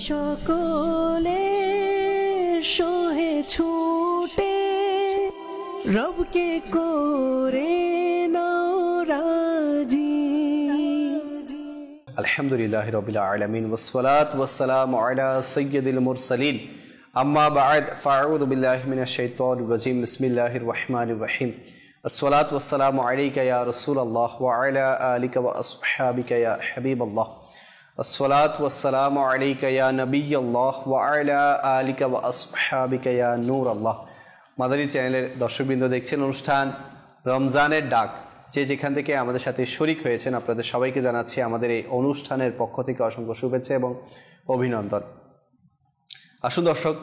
সকলে সোহে ছুটে রবকে করে নাও রাজি। আলহামদুলিল্লাহি রাব্বিল আলামিন ওয়াসসালাতু ওয়াসসালামু আলা সাইয়্যিদিল মুরসালিন আম্মা বা'দ ফাআউযু বিল্লাহি মিনাশ শাইতানির রাজীম বিসমিল্লাহির রহমানির রহিম। আসসালাতু ওয়াসসালামু আলাইকা ইয়া রাসূলুল্লাহ ওয়া আলা আলিকা ওয়া আসহাবিকা ইয়া হাবিবাল্লাহ। আসসালাতু ওয়াসসালামু আলাইকা ইয়া নবিয়্যাল্লাহ ওয়া আলা আলিকা ওয়া আসহাবিকা ইয়া নূরাল্লাহ। মাদানী চ্যানেলের দর্শকবৃন্দ, দেখছেন অনুষ্ঠান রমজানের ডাক। যে যেখান থেকে আমাদের সাথে শরীক হয়েছেন আপনাদের সবাইকে জানাচ্ছি আমাদের এই অনুষ্ঠানের পক্ষ থেকে অসংখ্য শুভেচ্ছা এবং অভিনন্দন। আসুন দর্শক,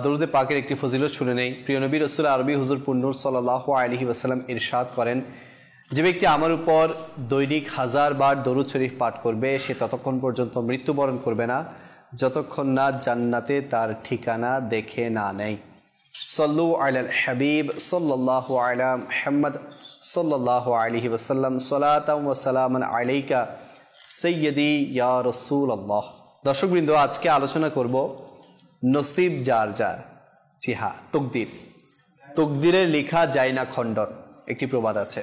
দরুদে পাকের একটি ফজিলত শুনে নেই। প্রিয় নবী রাসূল আরবি হুজুর পুন্নুর সাল্লাল্লাহু আলাইহি ওয়াসাল্লাম ইরশাদ করেন, যে ব্যক্তি আমার উপর দৈনিক 1000 বার দরুদ শরীফ পাঠ করবে সে ততক্ষণ পর্যন্ত মৃত্যুবরণ করবে না যতক্ষণ না জান্নাতে তার ঠিকানা দেখে না নেয়। সাল্লু আলাল হাবিব সাল্লাল্লাহু আলা মুহাম্মদ সাল্লাল্লাহু আলাইহি ওয়াসাল্লাম সালাতাম ওয়া সালামান আলাইকা সাইয়্যিদি ইয়া রাসূলুল্লাহ। দর্শকবৃন্দ, আজকে আলোচনা করব নসিব যার যার। জি হ্যাঁ, তকদিরে লেখা যায় না খণ্ডন, একটি প্রবাদ আছে।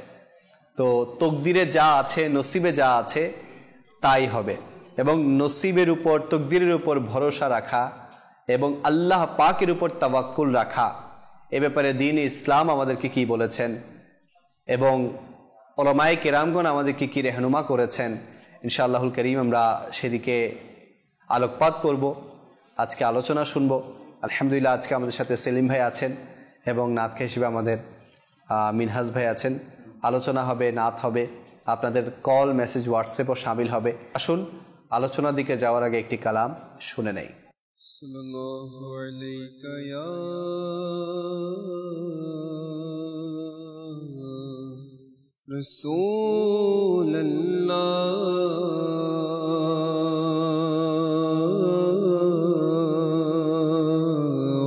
তো তকদিরে যা আছে, নসিবে যা আছে তাই হবে, এবং নসিবের উপর, তকদিরের উপর ভরসা রাখা এবং আল্লাহ পাকের উপর তাওয়াক্কুল রাখা, এ ব্যাপারে দ্বীন ইসলাম আমাদেরকে কি বলেছেন এবং উলামায়ে কেরামগণ আমাদেরকে কি রেহনুমা করেছেন, ইনশাআল্লাহুল কারীম আমরা সেদিকে আলোকপাত করব, আজকে আলোচনা শুনবো। আলহামদুলিল্লাহ, আজকে আমাদের সাথে সেলিম ভাই আছেন এবং নাতখা হিসেবে আমাদের মিনহাজ ভাই আছেন। আলোচনা হবে, নাত হবে, আপনাদের কল, মেসেজ, হোয়াটসঅ্যাপও শামিল হবে। আসুন আলোচনার দিকে যাওয়ার আগে একটি কালাম শুনে নেই। সাল্লাল্লাহু আলাইকা ইয়া রাসূলুল্লাহ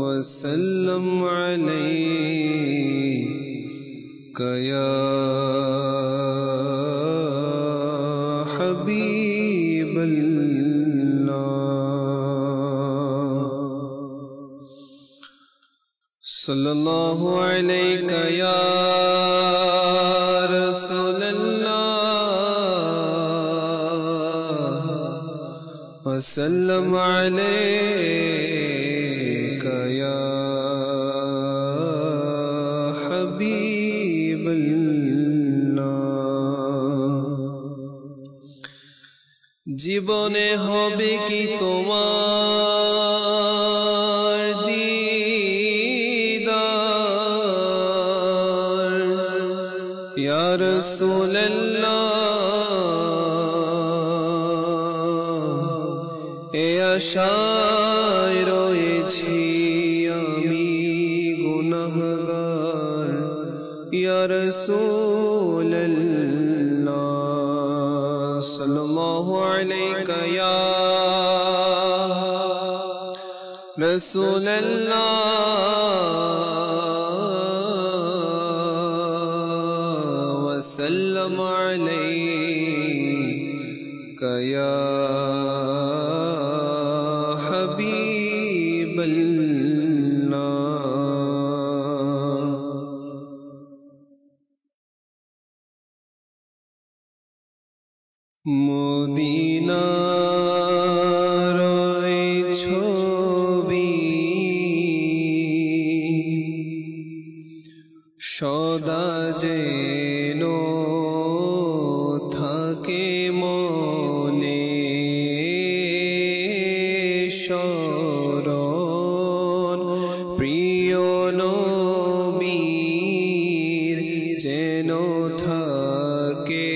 ওয়া সাল্লাম আলাইকা ইয়া সাল্লাল্লাহু আলাইকা ইয়া রাসূলুল্লাহ ওয়া সাল্লাম আলাইকা ইয়া হাবিবাল্লাহ। জীবনে হবে কি তোমার ইয়া রাসূলুল্লাহ, এ আশায় রয়েছি আমি গুনাহগার। ইয়া রাসূলুল্লাহ সাল্লাল্লাহু আলাইকা ইয়া রাসূলুল্লাহ وسلم عليك يا حبيب الله। মদিনার ছবি সদা যেন থাকে মনে, শরণ প্রিয় নবীর যেন থাকে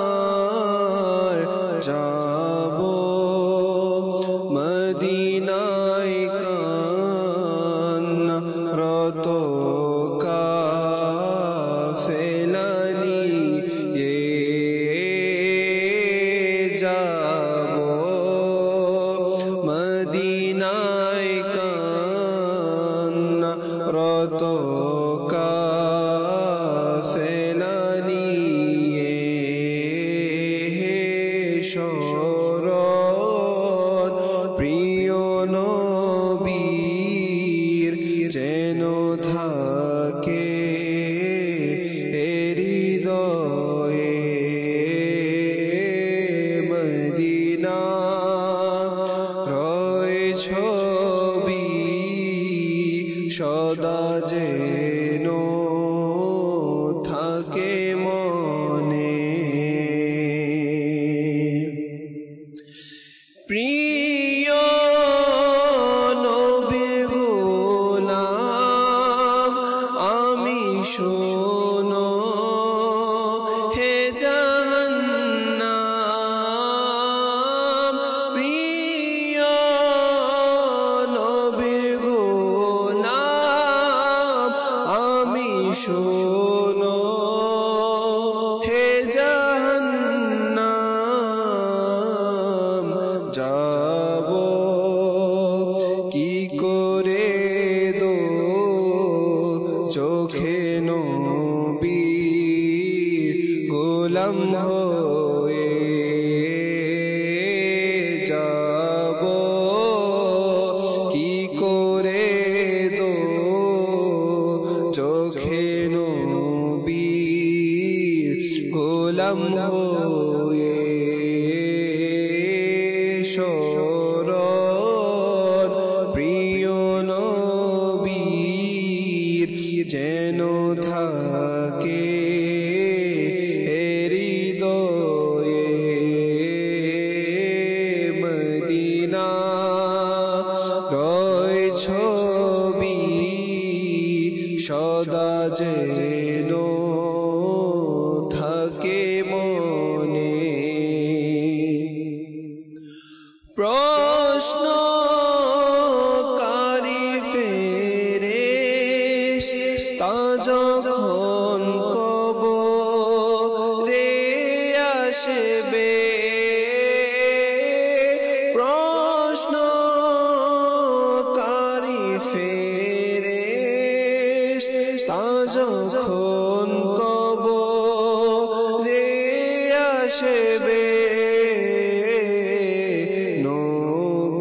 যাওয়ার যাব মদিনায় কান্না রত কাফেলা নিয়ে যাব মদিনায় কান্না রত কাফেলা নিয়ে শরণ প্রিয় নবীর যেন থাকে হৃদয়ে মদিনা রয় ছবি সদা যেন থাকে মনে প্রিয় নবীর গোলাম আমি শোনো হে জাহান্নাম প্রিয় নবীর গোলাম আমি শোনো হে জাহান্নাম যাব কি করে দো চোখে নবীর গোলাম হয়ে যাব কি করে দো চোখে নবীর গোলাম হয়ে শরণ প্রিয় নবীর যেন থাকে হৃদয়ে মদিনা রয় ছবি সদা যেন থাকে মনে প্রশ্নকারী ফেরেশতা যখন কবরে আসবে প্রশ্নকারী ফেরেশতা যখন কবরে আসবে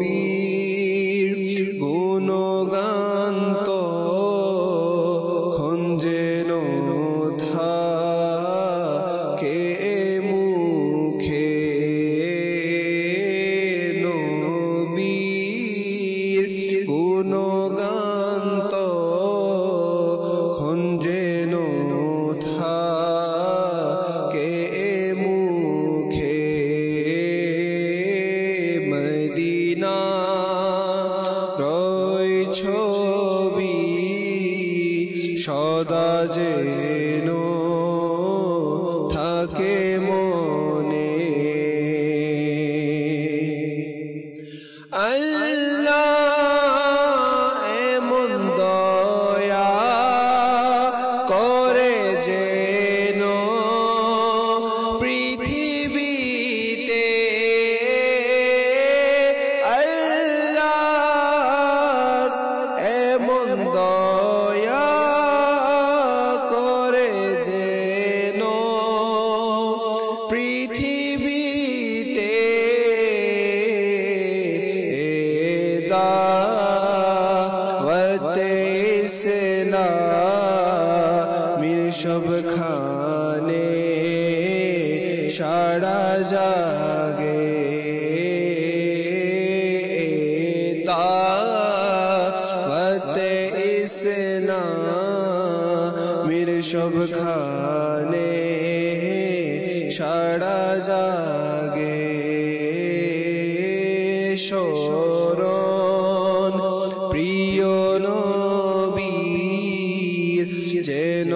নবীর গুণগান তখন যেন থাকে মুখে নবীর গুণগান তখন যেন থাকে মুখে মদিনা রয় ছবি সদা যেন থাকে মনে আল্লাহ এমন দয়া করে যেন পৃথিবীতে আল্লাহ এমন দয়া করে যেন পৃথিবীতে দাওয়াতে ইসলামের সবখানে সারা জাগে দাওয়াতে ইসলামের সবখানে সারা জাগে শরণ প্রিয় নবীর যেন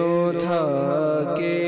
থাকে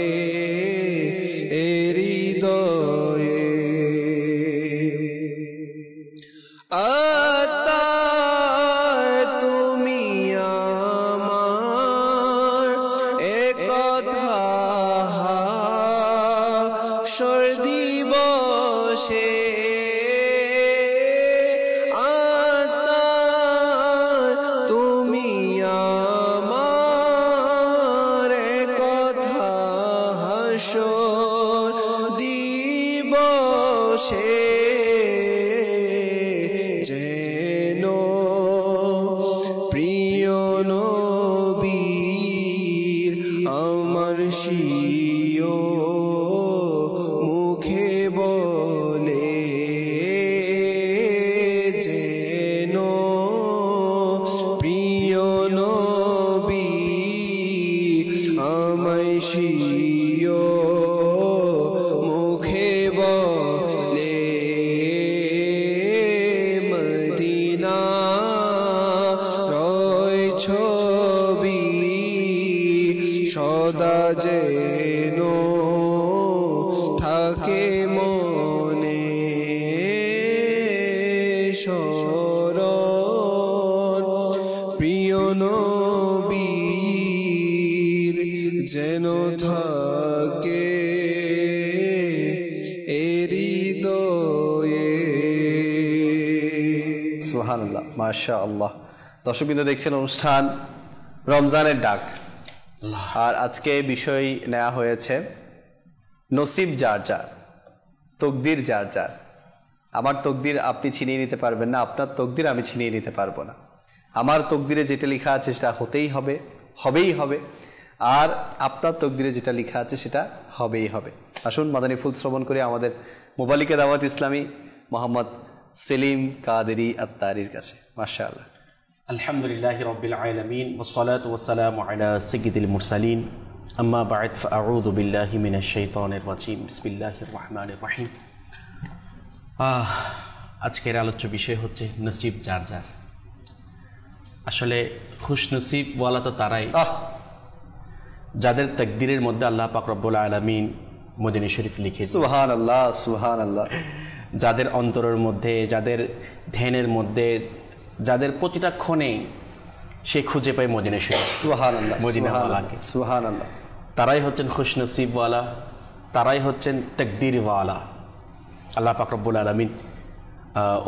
আমার শিও মুখে বলে যেন প্রিয় নবী আমায় শিও মুখে বলে মদিনা রয় ছবি সদা যেন থাকে মনে স্মরণ প্রিয় নবীর যেন থাকে হৃদয়ে। সুবহানাল্লাহ, মাশাআল্লাহ। দর্শকবৃন্দ, দেখছেন অনুষ্ঠান রমজানের ডাক, আর আজকে বিষয় নেওয়া হয়েছে নসিব যার যার, তকদির যার যার। আমার তকদির আপনি ছিনিয়ে নিতে পারবেন না, আপনার তকদির আমি ছিনিয়ে নিতে পারবো না। আমার তকদিরে যেটা লেখা আছে সেটা হতেই হবে, হবেই হবে, আর আপনার তকদিরে যেটা লেখা আছে সেটা হবেই হবে। আসুন মাদানী ফুল শ্রবণ করে আমাদের মোবালিকা দাওয়াত ইসলামী মোহাম্মদ সেলিম কাদেরী আত্তারির কাছে। মাশাআল্লাহ। আলহামদুলিল্লাহি রাব্বিল আলামিন ওয়াসসালাতু ওয়াসসালামু আলা সাইয়্যিদিল মুরসালিন আম্মা বা'দ ফাআউযু বিল্লাহি মিনাশ শাইতানির রাজীম বিসমিল্লাহির রহমানির রহিম। আজকের আলোচ্য বিষয় হচ্ছে নসিব যার যার। আসলে খুশ নসিব ওয়ালা তো তারাই যাদের তাকদীরের মধ্যে আল্লাহ পাক রব্বুল আলামিন মদিনা শরীফ লিখে দিয়েছেন। সুবহানাল্লাহ, সুবহানাল্লাহ। যাদের অন্তরের মধ্যে, যাদের ধ্যানের মধ্যে, যাদের প্রতিটা ক্ষণে সে খুঁজে পায় মদিনা শরীফ, সুবহানাল্লাহ, মদিনাওয়ালাকে, সুবহানাল্লাহ, তারাই হচ্ছেন খুশনসিবওয়ালা, তারাই হচ্ছেন তাকদীরওয়ালা। আল্লাহ পাক রব্বুল আলামিন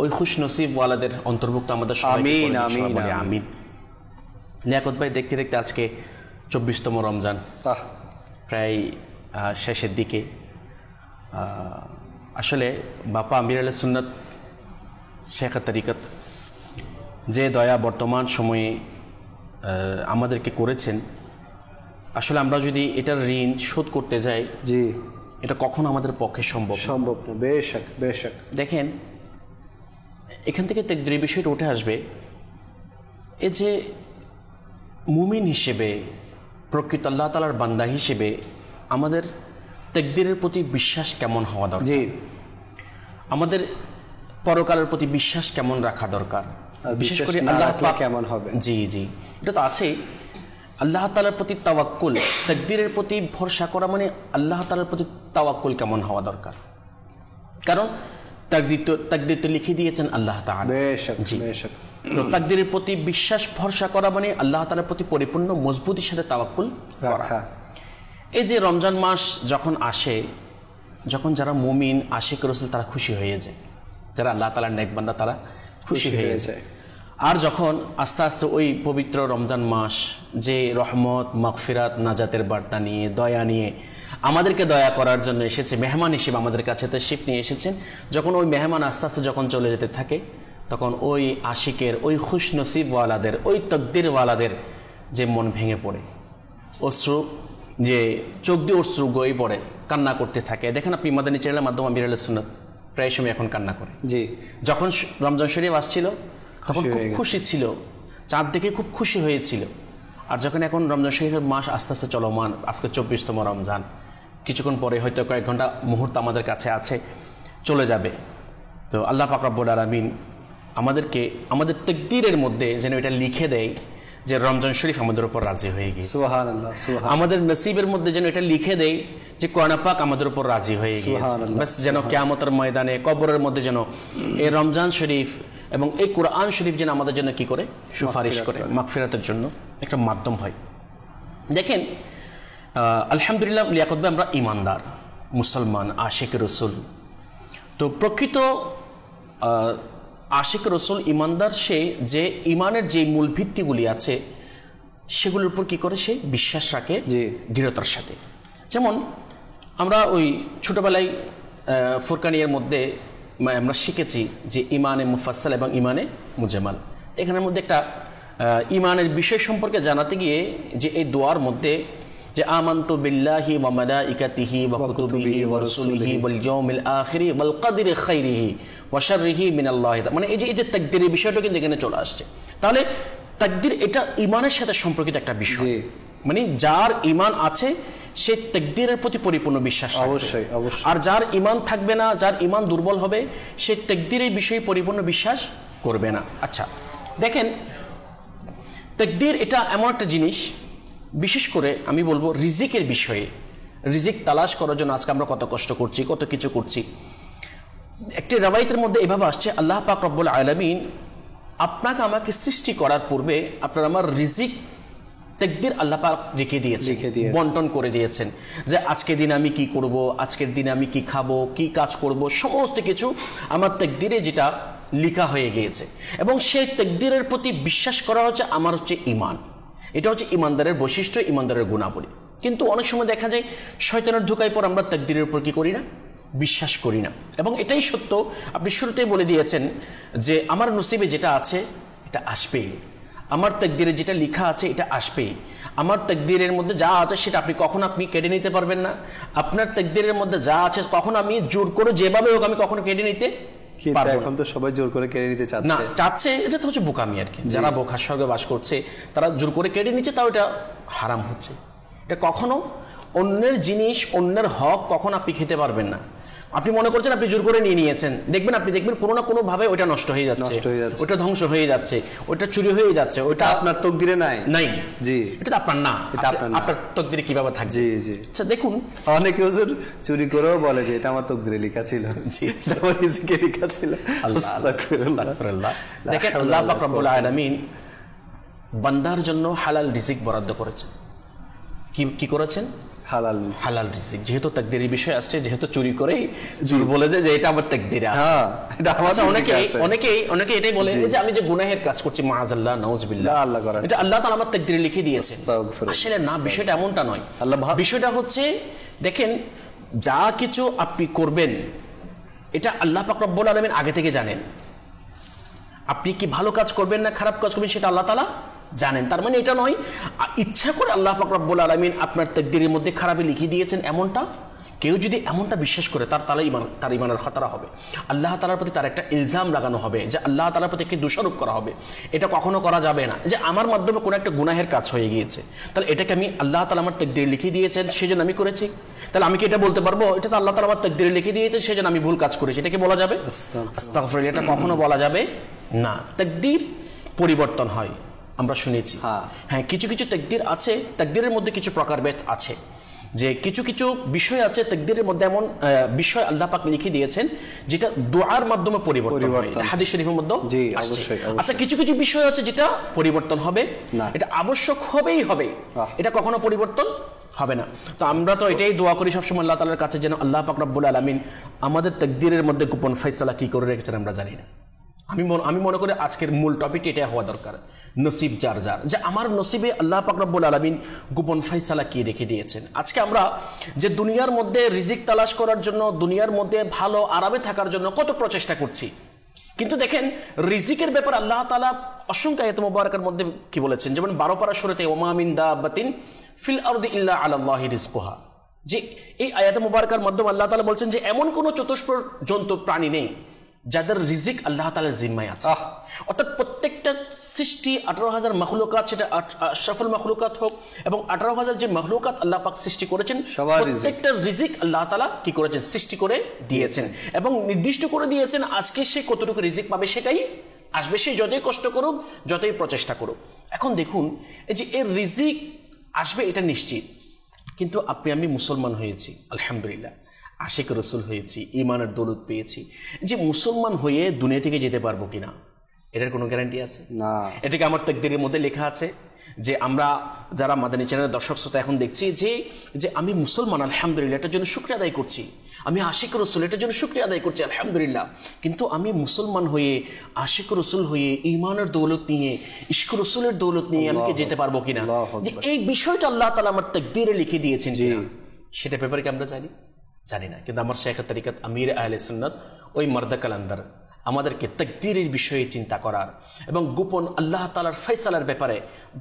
ওই খুশনসিবওয়ালাদের অন্তর্ভুক্ত আমাদের সবাইকে আমিন, আমিন, আমিন। লিয়াকত ভাই, দেখতে দেখতে আজকে 24তম রমজান প্রায় শেষের দিকে। আসলে বাপা আমির আহলে সুন্নাত শেখ তরিকত যে দয়া বর্তমান সময়ে আমাদেরকে করেছেন, আসলে আমরা যদি এটার ঋণ শোধ করতে যাই, জি, এটা কখনো আমাদের পক্ষে সম্ভব না। বেশক, বেশক। দেখেন, এখান থেকে তাকদীরের বিষয়টা উঠে আসবে। এই যে মুমিন হিসেবে, প্রকৃত আল্লাহ তাআলার বান্দা হিসেবে আমাদের তাকদীরের প্রতি বিশ্বাস কেমন হওয়া দরকার, জি, আমাদের পরকালের প্রতি বিশ্বাস কেমন রাখা দরকার, বিশেষ করে আল্লাহ পাক কেমন হবে। জি জি, এটা তো আছেই। আল্লাহ তাআলার প্রতি তাওয়াক্কুল, তাকদীরের প্রতি ভরসা করা মানে আল্লাহ তাআলার প্রতি তাওয়াক্কুল কেমন হওয়া দরকার। কারণ তাকদীর তো লিখে দিয়েছেন আল্লাহ তাআলা। বেশক, বেশক। তো তাকদীরের প্রতি বিশ্বাস ভরসা করা মানে আল্লাহ তাআলার প্রতি পরিপূর্ণ মজবুতির সাথে তাওয়াক্কুল রাখা। এই যে রমজান মাস যখন আসে, যখন যারা মুমিন আশিক রাসূল তারা খুশি হয়ে যায়, যারা আল্লাহ তাআলার নেক বান্দা তারা খুশি হয়ে যায়। আর যখন আস্তে আস্তে ওই পবিত্র রমজান মাস যে রহমত, মাগফিরাত, নাজাতের বার্তা নিয়ে, দয়া নিয়ে আমাদেরকে দয়া করার জন্য এসেছে, মেহমান হিসেবে আমাদের কাছে তাশরীফ নিয়ে এসেছেন, যখন ওই মেহমান আস্তে আস্তে যখন চলে যেতে থাকে, তখন ওই আশিকের, ওই খুশনসিবওয়ালাদের, ওই তাকদীরওয়ালাদের যে মন ভেঙে পড়ে, অশ্রু, যে চোখ দিয়ে অশ্রু গয়ে পড়ে, কান্না করতে থাকে। দেখেন আপনি মাদানী চ্যানেলের মাধ্যমে আমির আহলে সুন্নাত প্রায় সময় এখন কান্না করে। জি, যখন রমজান শরীফ আসছিল তখন খুব খুশি ছিল, চাঁদ দেখে খুব খুশি হয়েছিল। আর যখন এখন রমজান শরীফের মাস আস্তে আস্তে চলমান, আজকে 24তম রমজান, কিছুক্ষণ পরে হয়তো কয়েক ঘন্টা মুহূর্ত আমাদের কাছে আছে, চলে যাবে। তো আল্লাহ পাক রব্বুল আলামিন আমাদেরকে আমাদের তাকদীরের মধ্যে যেন এটা লিখে দেয় যে রমজান শরীফ আমাদের উপর রাজি হয়ে গেছে। সুবহানাল্লাহ, সুবহানাল্লাহ। আমাদের নসিবের মধ্যে যেন এটা লিখে দেয় যে কোরআন পাক আমাদের উপর রাজি হয়ে গেছে। বাস যেন কিয়ামতের ময়দানে, কবরের মধ্যে যেন এই রমজান শরীফ এবং এই কোরআন শরীফ যেন আমাদের জন্য কি করে সুপারিশ করে, মাগফিরাতের জন্য একটা মাধ্যম হয়। দেখেন, আলহামদুলিল্লাহ লিয়াকত ভাই, আমরা ইমানদার মুসলমান, আশিক রসুল। তো প্রকৃত আশিক রসুল, ইমানদার সে যে ইমানের যে মূল ভিত্তিগুলি আছে সেগুলোর উপর কি করে সে বিশ্বাস রাখে দৃঢ়তার সাথে। যেমন আমরা ওই ছোটবেলায় ফুরকানিয়ার মধ্যে আমরা শিখেছি যে ইমানে মুফাসসাল এবং ইমানে মুজামাল। এখানের মধ্যে একটা ইমানের বিষয় সম্পর্কে জানাতে গিয়ে যে এই দোয়ার মধ্যে যে আমানতু বিল্লাহি ওয়া মালাইকাতিহি ওয়া কুতুবিহি ওয়া রাসূলিহি ওয়াল ইয়াউমিল আখির ওয়াল কদরি খাইরিহি ওয়া শাররিহি মিনাল্লাহি, মানে এই যে তাকদীরের বিষয়টা কিন্তু এখানে চলে আসছে। তাহলে তাকদীর এটা ঈমানের সাথে সম্পর্কিত একটা বিষয়, মানে যার ঈমান আছে সে তাকদীরের প্রতি পরিপূর্ণ বিশ্বাস রাখবে। অবশ্যই অবশ্যই। আর যার ঈমান থাকবে না, যার ঈমান দুর্বল হবে, সে তাকদীরের বিষয়ে পরিপূর্ণ বিশ্বাস করবে না। আচ্ছা দেখেন, তাকদীর এটা এমন একটা জিনিস, বিশেষ করে আমি বলবো রিজিকের বিষয়ে, রিজিক তালাশ করার জন্য আজকে আমরা কত কষ্ট করছি, কত কিছু করছি। একটি রাওয়ায়াতের মধ্যে এভাবে আসছে, আল্লাহ পাক রব্বুল আলামিন আপনাকে আমাকে সৃষ্টি করার পূর্বে আপনার আমার রিজিক তাকদীর আল্লাহ পাক রেখে দিয়েছেন, বন্টন করে দিয়েছেন, যে আজকের দিন আমি কি করব, আজকের দিন আমি কি খাবো, কি কাজ করব, সমস্ত কিছু আমার তাকদীরে যেটা লেখা হয়ে গিয়েছে। এবং সেই তাকদীরের প্রতি বিশ্বাস করা হচ্ছে আমার হচ্ছে ঈমান। এটা হচ্ছে ঈমানদারের বৈশিষ্ট্য, ঈমানদারের গুণাবলী। কিন্তু অনেক সময় দেখা যায় শয়তানের ধোঁকায় পর আমরা তাকদীরের উপর কি করি না, বিশ্বাস করি না। এবং এটাই সত্য, আপনি শুরুতেই বলে দিয়েছেন যে আমার নসিবে যেটা আছে এটা আসবেই, আমার তাকদীরে যেটা লেখা আছে এটা আসবেই। আমার তাকদীরের মধ্যে যা আছে সেটা আপনি কেড়ে নিতে পারবেন না। আপনার তাকদীরের মধ্যে যা আছে কখনো আমি জোর করে যেভাবে হোক আমি কখনো কেড়ে নিতে পারবো না। এখন তো সবাই জোর করে কেড়ে নিতে চাচ্ছে না, চাচ্ছে, এটা তো হচ্ছে বোকামি আর কি। যারা বোকার সঙ্গে বাস করছে তারা জোর করে কেড়ে নিচ্ছে, তাও এটা হারাম হচ্ছে। এটা কখনো অন্যের জিনিস, অন্যের হক কখনো আপনি খেতে পারবেন না। আপনি মনে করছেন আপনি জোর করে নিয়ে নিয়েছেন, আপনি দেখবেন কোনো না কোনো ভাবে ওটা নষ্ট হয়ে যাচ্ছে, ওটা ধ্বংস হয়ে যাচ্ছে, ওটা চুরি হয়ে যাচ্ছে, ওটা আপনার তাকদীরে নাই। জি, এটা আপনার না, আপনার তাকদীরে কিভাবে থাকবে? জি জি। আচ্ছা দেখুন, অনেকে হুজুর চুরি করেও বলে যে এটা আমার তাকদীরে লেখা ছিল, জি আমার রিজিকে লেখা ছিল। আস্তাগফিরুল্লাহ। দেখেন, আল্লাহ পাক রব্বুল আলামিন বান্দার জন্য হালাল রিজিক বরাদ্দ করেছেন। কি করেছেন? হালাল রিজিক। যেহেতু তাকদীরের বিষয় আসছে, যেহেতু চুরি করেই জোর বলে যে এটা আমার তাকদীরে আছে। অনেকে এটাই বলে যে আমি যে গুনাহের কাজ করছি, মাআযাল্লাহ নাউযুবিল্লাহ, এটা আল্লাহ তাআলা আমার তাকদীরে লিখে দিয়েছেন। আসলে না, বিষয়টা এমনটা নয়। বিষয়টা হচ্ছে, দেখেন যা কিছু আপনি করবেন এটা আল্লাহ পাক রব্বুল আলামিন আগে থেকে জানেন। আপনি কি ভালো কাজ করবেন না খারাপ কাজ করবেন সেটা আল্লাহ তাআলা জানেন। তার মানে এটা নয় ইচ্ছা করে আল্লাহ পাক রব্বুল আলামিন আপনার তাকদীরের মধ্যে খারাপই লিখে দিয়েছেন, এমনটা। কেউ যদি এমনটা বিশ্বাস করে তার ঈমানের খতরা হবে, আল্লাহ তাআলার প্রতি তার একটা ইলজাম লাগানো হবে, যে আল্লাহ তাআলার প্রতি একটি দোষারোপ করা হবে। এটা কখনো করা যাবে না যে আমার মাধ্যমে কোনো একটা গুনাহের কাজ হয়ে গিয়েছে, তাহলে এটাকে আমি আল্লাহ তাআলা আমার তাকদীরে লিখে দিয়েছেন সেজন্য আমি করেছি। তাহলে আমি কি এটা বলতে পারবো এটা তো আল্লাহ তাআলা আমার তাকদীরে লিখে দিয়েছেন সেজন্য আমি ভুল কাজ করেছি? এটা কি বলা যাবে? আস্তাগফিরুল্লাহ, এটা কখনো বলা যাবে না। তাকদীর পরিবর্তন হয়, আমরা শুনেছি। হ্যাঁ, কিছু কিছু তাকদীর আছে, তাকদীরের মধ্যে কিছু প্রকারভেদ আছে, যে কিছু কিছু বিষয় আছে তাকদীরের মধ্যে, এমন বিষয় আল্লাহ পাক লিখে দিয়েছেন যেটা দুআর মাধ্যমে পরিবর্তন হয়। হাদিস শরীফের মধ্যে আচ্ছা, কিছু কিছু বিষয় আছে যেটা পরিবর্তন হবে না, এটা আবশ্যক হবেই হবে, এটা কখনো পরিবর্তন হবে না। তো আমরা তো এটাই দোয়া করি সবসময় আল্লাহ তাআলার কাছে, যেন আল্লাহ পাক রব্বুল আলামিন আমাদের তাকদীরের মধ্যে গোপন ফয়সালা কি করে রেখেছেন আমরা জানি না। আমি মনে করি আজকের মূল টপিক এটা হওয়া দরকার, নসিব যার, যে আমার নসিবে আল্লাহ পাক রব্বুল আলামিন গোপন ফয়সালা কি রেখে দিয়েছেন। আজকে আমরা যে দুনিয়ার মধ্যে রিজিক তালাশ করার জন্য, দুনিয়ার মধ্যে ভালো আরামে থাকার জন্য কত প্রচেষ্টা করছি, কিন্তু দেখেন রিজিকের ব্যাপারে আল্লাহ তাআলা অসংখ্য আয়াত মুবারাকার মধ্যে কি বলেছেন, যেমন 12 পারা সূরাতে ওয়া মিন দাব্বাতিন ফিল আরদি ইল্লা আলাল্লাহি রিজকুহা, যে এই আয়াত মুবারাকার মাধ্যমে আল্লাহ তাআলা বলছেন যে এমন কোন চতুষ্পদ জন্তু প্রাণী নেই যাদের রিজিক আল্লাহ তাআলার জিম্মায় আছে। অর্থাৎ প্রত্যেকটা সৃষ্টি 18,000 মাখলুকাত, সেটা আশরাফুল মাখলুকাত হোক এবং 18,000 যে মাখলুকাত আল্লাহ পাক সৃষ্টি করেছেন, প্রত্যেকটা রিজিক আল্লাহ তাআলা কি করেছেন, সৃষ্টি করে দিয়েছেন এবং নির্দিষ্ট করে দিয়েছেন আজকে সে কতটুকু রিজিক পাবে সেটাই আসবে, সে যতই কষ্ট করুক, যতই প্রচেষ্টা করুক। এখন দেখুন, এই যে এর রিজিক আসবে এটা নিশ্চিত, কিন্তু আমি মুসলমান হয়েছি আলহামদুলিল্লাহ, আশিক রসুল হয়েছি, ঈমানের দৌলত পেয়েছি, যে মুসলমান হয়ে দুনিয়া থেকে যেতে পারবো কিনা এটার কোনো গ্যারান্টি আছে না। এটাকে আমার তাকদীরের মধ্যে লেখা আছে যে আমরা যারা মাদানী চ্যানেলের দর্শক শ্রোতা এখন দেখছি, যে আমি মুসলমান আলহামদুলিল্লাহ, এটার জন্য শুকরিয়া আদায় করছি, আমি আশিক রসুল এটার জন্য শুকরিয়া আদায় করছি আলহামদুলিল্লাহ, কিন্তু আমি মুসলমান হয়ে, আশিক রসুল হয়ে, ঈমানের দৌলত নিয়ে, ইশক রসুলের দৌলত নিয়ে আমি যেতে পারবো কিনা, যে এই বিষয়টা আল্লাহ তাআলা আমার তাকদীরে লিখে দিয়েছেন সেটা ব্যাপারে কি আমরা জানি না। কিন্তু আমার শাইখ তরিকত আমির আহলে সুন্নাত ওই মারদা কালান্দার আমাদেরকে তাকদীরের বিষয়ে চিন্তা করার এবং গোপন আল্লাহ তাআলার ফয়সালার ব্যাপারে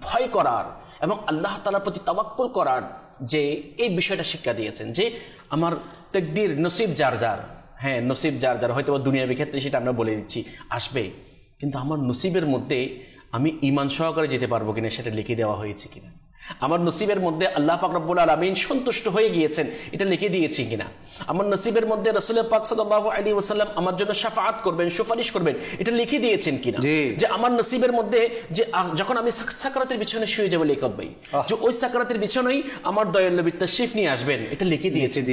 ভয় করার এবং আল্লাহ তাআলার প্রতি তাওয়াক্কুল করার যে এই বিষয়টা শিক্ষা দিয়েছেন যে আমার তাকদীর নসিব যার যার, হ্যাঁ নসিব যার যার, হয়তো দুনিয়াবি ক্ষেত্রে সেটা আমরা বলে দিচ্ছি আসবে, কিন্তু আমার নসিবের মধ্যে আমি ঈমান সহকারে যেতে পারবো কিনা সেটা লিখে দেওয়া হয়েছে কিনা, আমার নসিবের মধ্যে আল্লাহ পাক রব্বুল আলামিন সন্তুষ্ট হয়ে গিয়েছেন এটা লিখে দিয়েছি কিনা, আমার নসিবের মধ্যে রাসূল পাক সাল্লাল্লাহু আলাইহি ওয়াসাল্লাম আমার জন্য শাফাআত করবেন, সুপারিশ করবেন, এটা লিখে দিয়েছেন কিনা, যে আমার নসিবের মধ্যে যে যখন আমি সাকরাতের বিছানায় শুয়ে যাবো লিখব ভাই, যে ওই সাকরাতের বিছানায় আমার দয়াল নবী তাশরীফ নিয়ে আসবেন, এটা লিখে দিয়েছেন,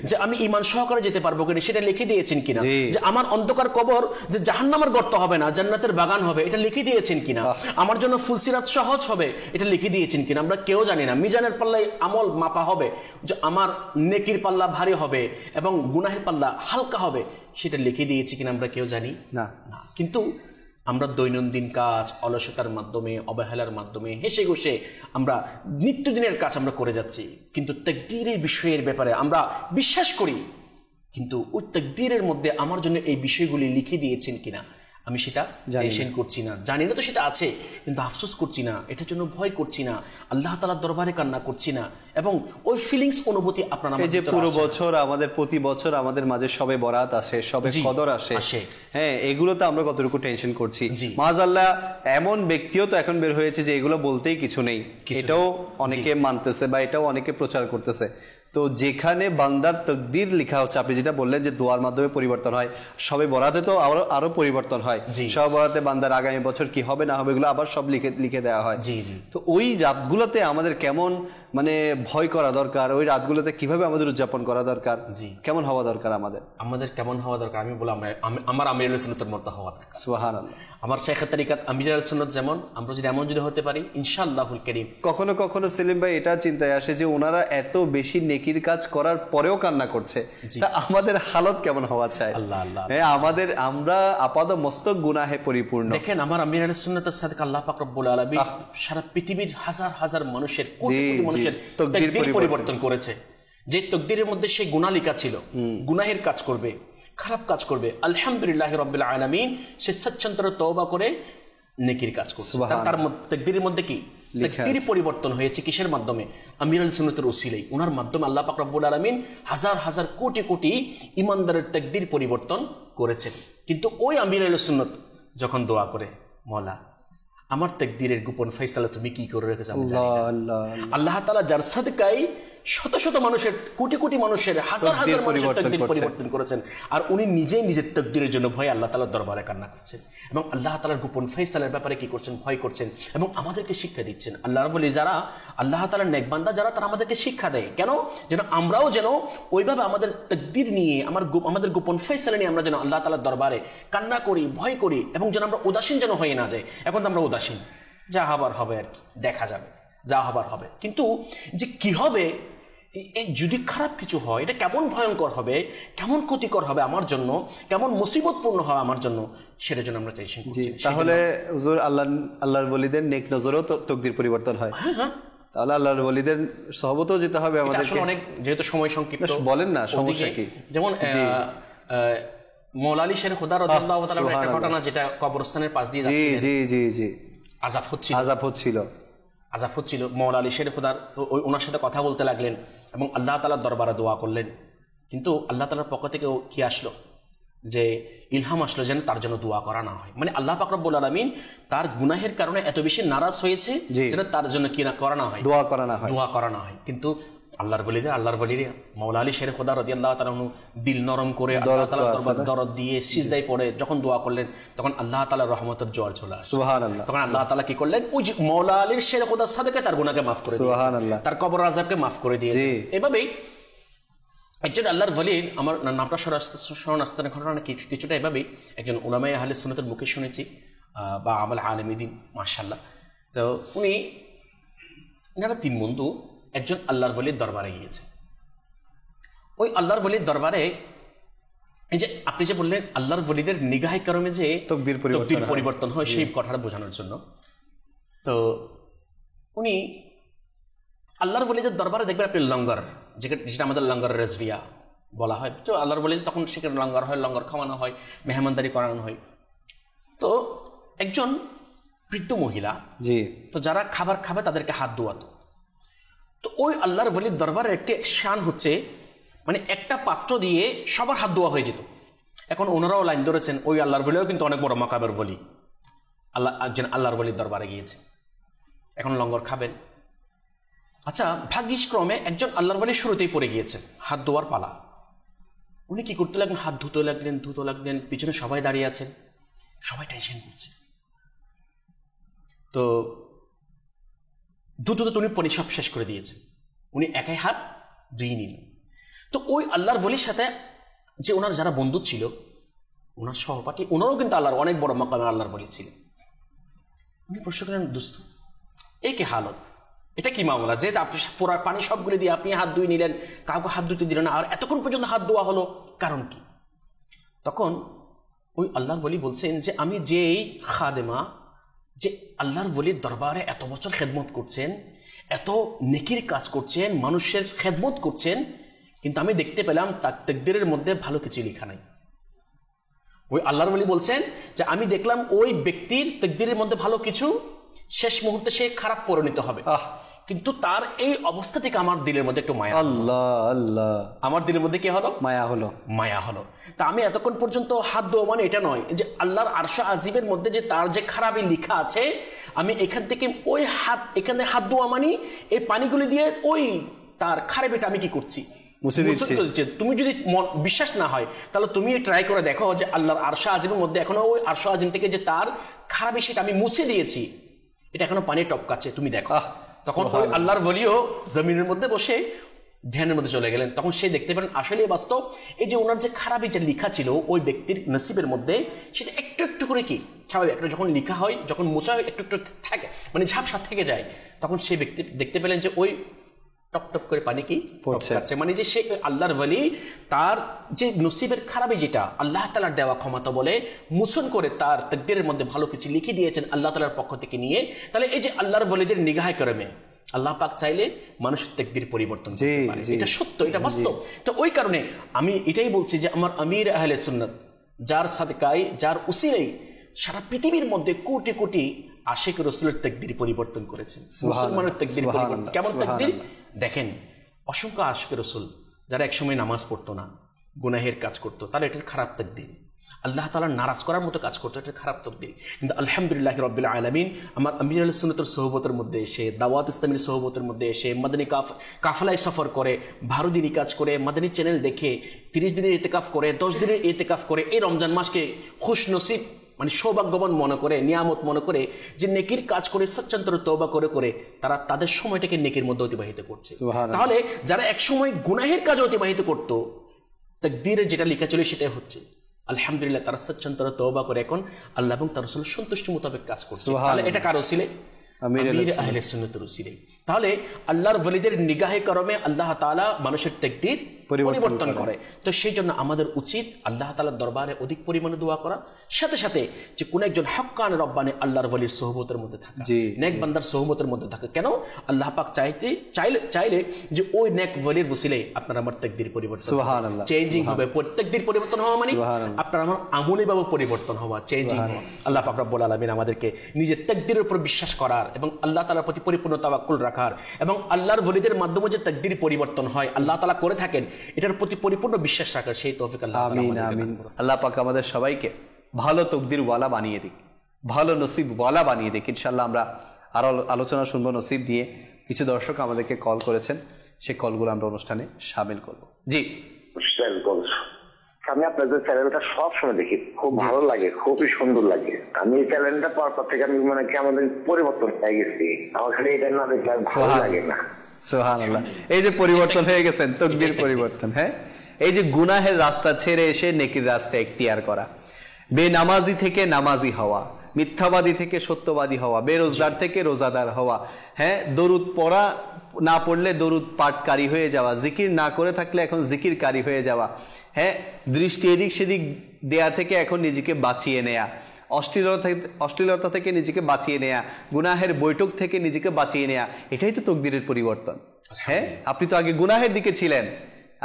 যে আমি ঈমান সহকারে যেতে পারবো কিনা সেটা লিখে দিয়েছেন কিনা, যে আমার অন্ধকার কবর যে জাহান্নামের গর্ত হবে না জান্নাতের বাগান হবে এটা লিখে দিয়েছেন কিনা, আমার জন্য ফুলসিরাত সহজ হবে এটা লিখে দিয়েছেন কিনা। আমরা কেউ জানি না, মিজানের পাল্লায় আমল মাপা হবে যে আমার নেকির পাল্লা ভারী হবে এবং গুনাহের পাল্লা হালকা হবে, সেটা লিখে দিয়েছি কিনা আমরা কেউ জানি না। কিন্তু আমরা দৈনন্দিন কাজ অলসতার মাধ্যমে, অবহেলার মাধ্যমে, হেসে ঘুষে আমরা নিত্যদিনের কাজ আমরা করে যাচ্ছি, কিন্তু তাকদীরের বিষয়ের ব্যাপারে আমরা বিশ্বাস করি, কিন্তু ওই তাকদীরের মধ্যে আমার জন্য এই বিষয়গুলি লিখে দিয়েছেন কিনা আমি সেটা টেনশন করছি না, জানি না তো সেটা আছে, কিন্তু আফসোস করছি না, এটার জন্য ভয় করছি না, আল্লাহ তাআলার দরবারে কান্না করছি না, এবং ওই ফিলিংস অনুভূতি আপনারা এই যে পুরো বছর আমাদের প্রতি বছর আমাদের মাঝে সবে বরাত আসে, সবে কদর আসে, হ্যাঁ এগুলোতে আমরা কতটুকু টেনশন করছি। মাআযাল্লাহ এমন ব্যক্তিও তো এখন বের হয়েছে যে এগুলো বলতেই কিছু নেই, এটাও অনেকে মানতেছে বা এটাও অনেকে প্রচার করতেছে। তো যেখানে বান্দার তাকদীর লেখা হচ্ছে, আপনি যেটা বললেন যে দোয়ার মাধ্যমে পরিবর্তন হয়, সবে বরাতে তো আরো পরিবর্তন হয়, সবে বরাতে বান্দার আগামী বছর কি হবে না হবে এগুলো আবার সব লিখে দেওয়া হয়। তো ওই রাতগুলোতে আমাদের কেমন মানে ভয় করা দরকার, ওই রাতগুলোতে কিভাবে আমাদের উদযাপন করা দরকার, কেমন হওয়া দরকার, আমাদের কেমন হওয়া দরকার, আমি বললাম আমার আমিরুল সুন্নাতের মতো হওয়া দরকার। সুবহানাল্লাহ। আমার শাইখুত তরিকাত আমিরুল সুন্নাত যেমন, আমরা যদি এমন যদি হতে পারি ইনশাআল্লাহুল কারীম। কখনো কখনো সেলিম ভাই এটা চিন্তায় আসে যে ওনারা এত বেশি নেকির কাজ করার পরেও কান্না করছে, তা আমাদের হালত কেমন হওয়া চাই? আল্লাহ আল্লাহ, আমরা আপাদ মস্তক গুনাহে পরিপূর্ণ। দেখেন আমার আমিরুল সুন্নাতের সাথে আল্লাহ পাক রব্বুল আলামিন সারা পৃথিবীর হাজার হাজার মানুষের, কোটি কোটি মানুষের তাকদীর পরিবর্তন করেছে। যে তাকদীরের মধ্যে সে গুনাহ লেখা ছিল, গুনাহের কাজ করবে, খারাপ কাজ করবে, আলহামদুলিল্লাহ রাব্বিল আলামিন সে স্বচ্ছন্দে তওবা করে নেকির কাজ করছে। তার তাকদীরের মধ্যে কি তাকদীর পরিবর্তন হয়েছে কিসের মাধ্যমে? আমিরুল সুন্নাতের ওসিলাই, ওনার মাধ্যমে আল্লাহ পাক রব্বুল আলামিন হাজার হাজার কোটি কোটি ঈমানদারের তাকদীর পরিবর্তন করেছেন। কিন্তু ওই আমিরুল সুন্নাত যখন দোয়া করে, মওলা আমার তাকদীরের গোপন ফয়সালা তুমি কি করে রেখেছো, আল্লাহ তাআলা যার সাদকায় শত শত মানুষের, কোটি কোটি মানুষের, হাজার হাজার মানুষের তাকদীর পরিবর্তন করেছেন, আর উনি নিজেই নিজের তাকদীরের জন্য ভয় আল্লাহ তাআলার দরবারে কান্না করছেন এবং আল্লাহ তাআলার গোপন ফয়সালার ব্যাপারে কি করছেন, ভয় করছেন এবং আমাদেরকে শিক্ষা দিচ্ছেন। আল্লাহর ওলি যারা, আল্লাহ তাআলার নেক বান্দা যারা, তারা আমাদেরকে শিক্ষা দেয় কেন, যেন আমরাও যেন ওইভাবে আমাদের তাকদীর নিয়ে, আমাদের গোপন ফয়সালা নিয়ে আমরা যেন আল্লাহ তাআলার দরবারে কান্না করি, ভয় করি, এবং যেন আমরা উদাসীন যেন হয়ে না যাই। এখন তো আমরা উদাসীন, যা হবার হবে আর কি, দেখা যাবে, যা হবার হবে, কিন্তু যে কি হবে যদি খারাপ কিছু হয়, এটা কেমন ভয়ঙ্কর হবে, কেমন ক্ষতিকর হবে আমার জন্য, কেমন মুসিবতপূর্ণ হবে আমার জন্য, সেটার জন্য আমরা টেনশন করছি। তাহলে হুজুর আল্লাহর ওলিদের নেক নজরেও তাকদীর পরিবর্তন হয়। হ্যাঁ, তাহলে আল্লাহর ওলিদের সহবতেও যেতে হবে আমাদের। আসলে অনেক, যেহেতু সময় সংক্ষিপ্ত, বলেন না সমস্যা কি। যেমন মওলা আলী শের খুদা রাদিয়াল্লাহু তাআলার একটা ঘটনা, যেটা কবরস্থানের পাশ দিয়ে যাচ্ছিলেন, জি জি জি, আযাব হচ্ছিল। মওলা আলী শের খুদার ওনার সাথে কথা বলতে লাগলেন এবং আল্লাহ তাআলার দরবারে দোয়া করলেন, কিন্তু আল্লাহ তাআলার পক্ষ থেকে কি আসলো, যে ইলহাম আসলো যেন তার জন্য দোয়া করা না হয়। মানে আল্লাহ পাক রব্বুল আলামিন তার গুনাহের কারণে এত বেশি নারাজ হয়েছে যেন তার জন্য কি না করা না হয়, দোয়া করা না হয়। কিন্তু আল্লাহর ওলিরা মওলা আলী শের খুদা রাদিয়াল্লাহু তাআলা দিল নরম করে আল্লাহ তাআলার দরবারে দরদ দিয়ে সিজদায় পড়ে যখন দোয়া করলেন, তখন আল্লাহ তাআলার রহমতের জোয়ার চলে আসে। সুবহানাল্লাহ। তখন আল্লাহ তাআলা কি করলেন, ওই যে মওলা আলীর শের খুদার সাদকায় তার গুনাহকে মাফ করে দিয়েছেন, সুবহানাল্লাহ, তার কবর আযাবকে মাফ করে দিয়েছেন। এভাবেই একজন আল্লাহর ওলি, আমার নামটা স্মরণ আসতে ঘটনা কিছুটা এভাবেই একজন উলামায়ে আহলে সুন্নাতের মুখে শুনেছি, বা আমল আলেম দ্বীন, মাশাআল্লাহ। তো উনি, এনারা তিন বন্ধু একজন আল্লাহর ওলির দরবারে গিয়েছে। ওই আল্লাহর ওলির দরবারে, এই যে আপনি যে বললেন আল্লাহর ওলিদের নিগাহে কারমে যে তাকদীর পরিবর্তন হয়, সেই কথাটা বোঝানোর জন্য। তো উনি আল্লাহর ওলিদের দরবারে দেখবেন আপনি লঙ্গর, যেটা আমাদের লঙ্গর রেজভিয়া বলা হয়, তো আল্লাহর ওলি তখন সেখানে লঙ্গর হয়, লঙ্গর খাওয়ানো হয়, মেহমানদারি করানো হয়। তো একজন বৃদ্ধ মহিলা, জি, তো যারা খাবার খাবে তাদেরকে হাত ধোয়াতো। তো ওই আল্লাহর ওলির দরবারের একটি শান হচ্ছে, মানে একটা পাত্র দিয়ে সবার হাত ধোয়া হয়ে যেত। এখন ওনারাও লাইন ধরেছেন, ওই আল্লাহর ওলিও কিন্তু অনেক বড় মাকাবের ওলি, আল্লাহর ওলির দরবারে গিয়েছে, এখন লঙ্গর খাবেন। আচ্ছা, ভাগ্যিস ক্রমে একজন আল্লাহর ওলি শুরুতেই পড়ে গিয়েছেন, হাত ধোয়ার পালা। উনি কি করতে লাগলেন? হাত ধুতে লাগলেন, পিছনে সবাই দাঁড়িয়ে আছেন, সবাই টেনশন করছে। তো দ্রুত উনি পানি সব শেষ করে দিয়েছেন, উনি একাই হাত ধুয়ে নিলেন। তো ওই আল্লাহর ওলির সাথে যে ওনার যারা বন্ধু ছিল, ওনার সহপাঠী, ওনারও কিন্তু আল্লাহর অনেক বড় মাকামের আল্লাহর ওলি ছিলেন। উনি প্রশ্ন করেন, দোস্ত এই কি হালত, এটা কি মামলা যে আপনি পুরা পানি সবগুলো দিয়ে আপনি হাত ধুয়ে নিলেন, কাউকে হাত ধুতে দিলেন না, আর এতক্ষণ পর্যন্ত হাত ধোয়া হলো, কারণ কি? তখন ওই আল্লাহর ওলি বলছেন যে আমি যেই খাদেমা, যে আল্লাহর ওলির দরবারে এত বছর খেদমত করছেন, এত নেকির কাজ করছেন, মানুষের খেদমত করছেন, কিন্তু আমি দেখতে পেলাম তার তাকদীরের মধ্যে ভালো কিছু লেখা নাই। ওই আল্লাহর ওলি বলছেন যে আমি দেখলাম ওই ব্যক্তির তাকদীরের মধ্যে ভালো কিছু, শেষ মুহূর্তে সে খারাপ পরিণত হবে, কিন্তু তার এই অবস্থা থেকে আমার দিলের মধ্যে একটু মায়া, আমার দিলের মধ্যে কি হলো? মায়া হলো। তা আমি এতক্ষণ পর্যন্ত হাত ধোয়া মানে এটা নয় যে আল্লাহর আরশ আজিমের মধ্যে যে তার যে খারাপই লেখা আছে, আমি এখান থেকে ওই এখানে হাত ধোয়া মানি এই পানিগুলি দিয়ে ওই তার খারাপিটা আমি কি করছি? তুমি যদি বিশ্বাস না হয় তাহলে তুমি ট্রাই করে দেখো যে আল্লাহর আরশ আজিমের মধ্যে এখনো ওই আরশ আজিম থেকে যে তার খারাপই সেটা আমি মুছে দিয়েছি, এটা এখনো পানি টপকাচ্ছে, তুমি দেখো। তখন ওই আল্লাহর ওলিও জমিনের মধ্যে বসে ধ্যানের মধ্যে চলে গেলেন। তখন সে দেখতে পেলেন আসলে বাস্তব এই যে ওনার যে খারাপই যে লেখা ছিল ওই ব্যক্তির নসিবের মধ্যে, সেটা একটু একটু করে কি স্বাভাবিক, একটা যখন লেখা হয়, যখন মোচা হয়, একটু একটু থাকে, মানে ঝাপসা থেকে যায়। তখন সেই ব্যক্তি দেখতে পেলেন যে ওই টপ টপ করে পানি কি পড়ছে, মানে যে সে আল্লাহর ওলি তার যে নসিবের খারাপই যেটা আল্লাহ তাআলার দেওয়া ক্ষমতা বলে মোচন করে তার তাকদীরের মধ্যে ভালো কিছু লিখে দিয়েছেন আল্লাহ তাআলার পক্ষ থেকে নিয়ে। তাহলে এই যে আল্লাহর ওলিদের নিগাহে করমে আল্লাহ পাক চাইলে মানুষের তাকদীর পরিবর্তন করতে পারে, এটা সত্য, এটা বাস্তব। তো ওই কারণে আমি এটাই বলছি যে আমার আমির আহলে সুন্নাত, যার সাদকায়, যার উসিলাই সারা পৃথিবীর মধ্যে কোটি কোটি আশিক রাসূলের তাকদীর পরিবর্তন করেছেন। মুসলমানের তাকদীর পরিবর্তন কেমন তাকদীর দেখেন, অসংখ্য আশিক রাসূল যারা একসময় নামাজ পড়তো না, গুনাহের কাজ করতো, তাহলে এটা খারাপ তাকদীর, আল্লাহ তাআলা নারাজ করার মতো কাজ করতো, এটা খারাপ তাকদীর। কিন্তু আলহামদুলিল্লাহ রাব্বিল আলামিন আমার আমির আহলে সুন্নাতের সোহবতের মধ্যে এসে, দাওয়াত ইসলামীর সোহবতের মধ্যে এসে, মাদানী কাফেলায় সফর করে, ভালো দিনী কাজ করে, মাদানী চ্যানেল দেখে 30 দিনের ইতিকাফ করে, 10 দিনের ইতিকাফ করে, এই রমজান মাসকে খুশ নসিব মানে সৌভাগ্যবান মনে করে, নিয়ামত মনে করে, যে নেকির কাজ করে সচ্চন্তরে তওবা করে করে তারা তাদের সময়টাকে নেকির মধ্যে অতিবাহিত করছে। তাহলে যারা একসময় গুনাহের কাজে অতিবাহিত করত, তাকদীরে যেটা লেখা ছিল সেটাই হচ্ছে, আলহামদুলিল্লাহ তারা সচ্চন্তরে তওবা করে এখন আল্লাহ এবং তার রাসূলের সন্তুষ্টি মোতাবেক কাজ করছে। তাহলে এটা কার ওসিলে? আমির আহলে সুন্নাতের ওসিলে। তাহলে আল্লাহর ওলিদের নিগাহে করমে আল্লাহ তাআলা মানুষের তাকদীর পরিবর্তন করে। তো সেই জন্য আমাদের উচিত আল্লাহ তাআলার দরবারে অধিক পরিমাণে দোয়া করা, সাথে সাথে যে কোন একজন হক্কান রব্বানি আল্লাহর ওলির সোহবতের মধ্যে থাকা, নেক বান্দার সোহবতের মধ্যে থাকা। কেন? আল্লাহ পাক চাইলে যে ওই নেক ওলির ওসিলে আপনার আমার তাকদীর পরিবর্তন, সুবহানাল্লাহ, চেঞ্জিং হবে। তাকদীর পরিবর্তন হওয়া মানে আপনার আমার আমলীভাবে পরিবর্তন হওয়া, চেঞ্জিং হওয়া। আল্লাহ পাক রব্বুল আলামিন আমাদেরকে নিজের তাকদীরের উপর বিশ্বাস করার এবং আল্লাহ তাআলার প্রতি পরিপূর্ণ তাওয়াক্কুল রাখার এবং আল্লাহর ওলিদের মাধ্যমে যে তাকদীর পরিবর্তন হয়, আল্লাহ তাআলা করে থাকেন, এটার প্রতি পরিপূর্ণ বিশ্বাস রাখার সেই তৌফিক আল্লাহ তাআলা আমাদেরকে দান করুন। আল্লাহ পাক আমাদের সবাইকে ভালো তকদির ওয়ালা বানিয়ে দিক, ভালো নসিব ওয়ালা বানিয়ে দিক। ইনশাআল্লাহ আমরা আরো আলোচনা শুনবো নসিব নিয়ে। কিছু দর্শক আমাদেরকে কল করেছেন, সেই কলগুলো আমরা অনুষ্ঠানে শামিল করব। জি, আমি আপনাদের চ্যানেলটা সবসময় দেখি, খুব ভালো লাগে, খুবই সুন্দর লাগে। আমি এই চ্যানেলটা পাওয়ার পর থেকে আমি মানে কি আমাদের পরিবর্তন হয়ে গেছি, আমার খালি এটা না দেখলে ভালো লাগে না। সুবহানাল্লাহ, এই যে পরিবর্তন হয়ে গেছেন, তাকদীর পরিবর্তন। হ্যাঁ, এই যে গুনাহের রাস্তা ছেড়ে এসে নেকির রাস্তা ইখতিয়ার করা, বেনামাজি থেকে নামাজি হওয়া, মিথ্যাবাদী থেকে সত্যবাদী হওয়া, বেরোজগার থেকে রোজাদার হওয়া, হ্যাঁ, দরুদ পড়া না পড়লে দরুদ পাঠকারী হয়ে যাওয়া, জিকির না করে থাকলে এখন জিকিরকারী হয়ে যাওয়া, হ্যাঁ, দৃষ্টি এদিক সেদিক দেয়া থেকে এখন নিজেকে বাঁচিয়ে নেয়া, অশ্লীলতা থেকে নিজেকে বাঁচিয়ে নেয়া, গুনাহের বৈঠক থেকে নিজেকে বাঁচিয়ে নেয়া, এটাই তো তাকদীরের পরিবর্তন। হ্যাঁ, আপনি তো আগে গুনাহের দিকে ছিলেন,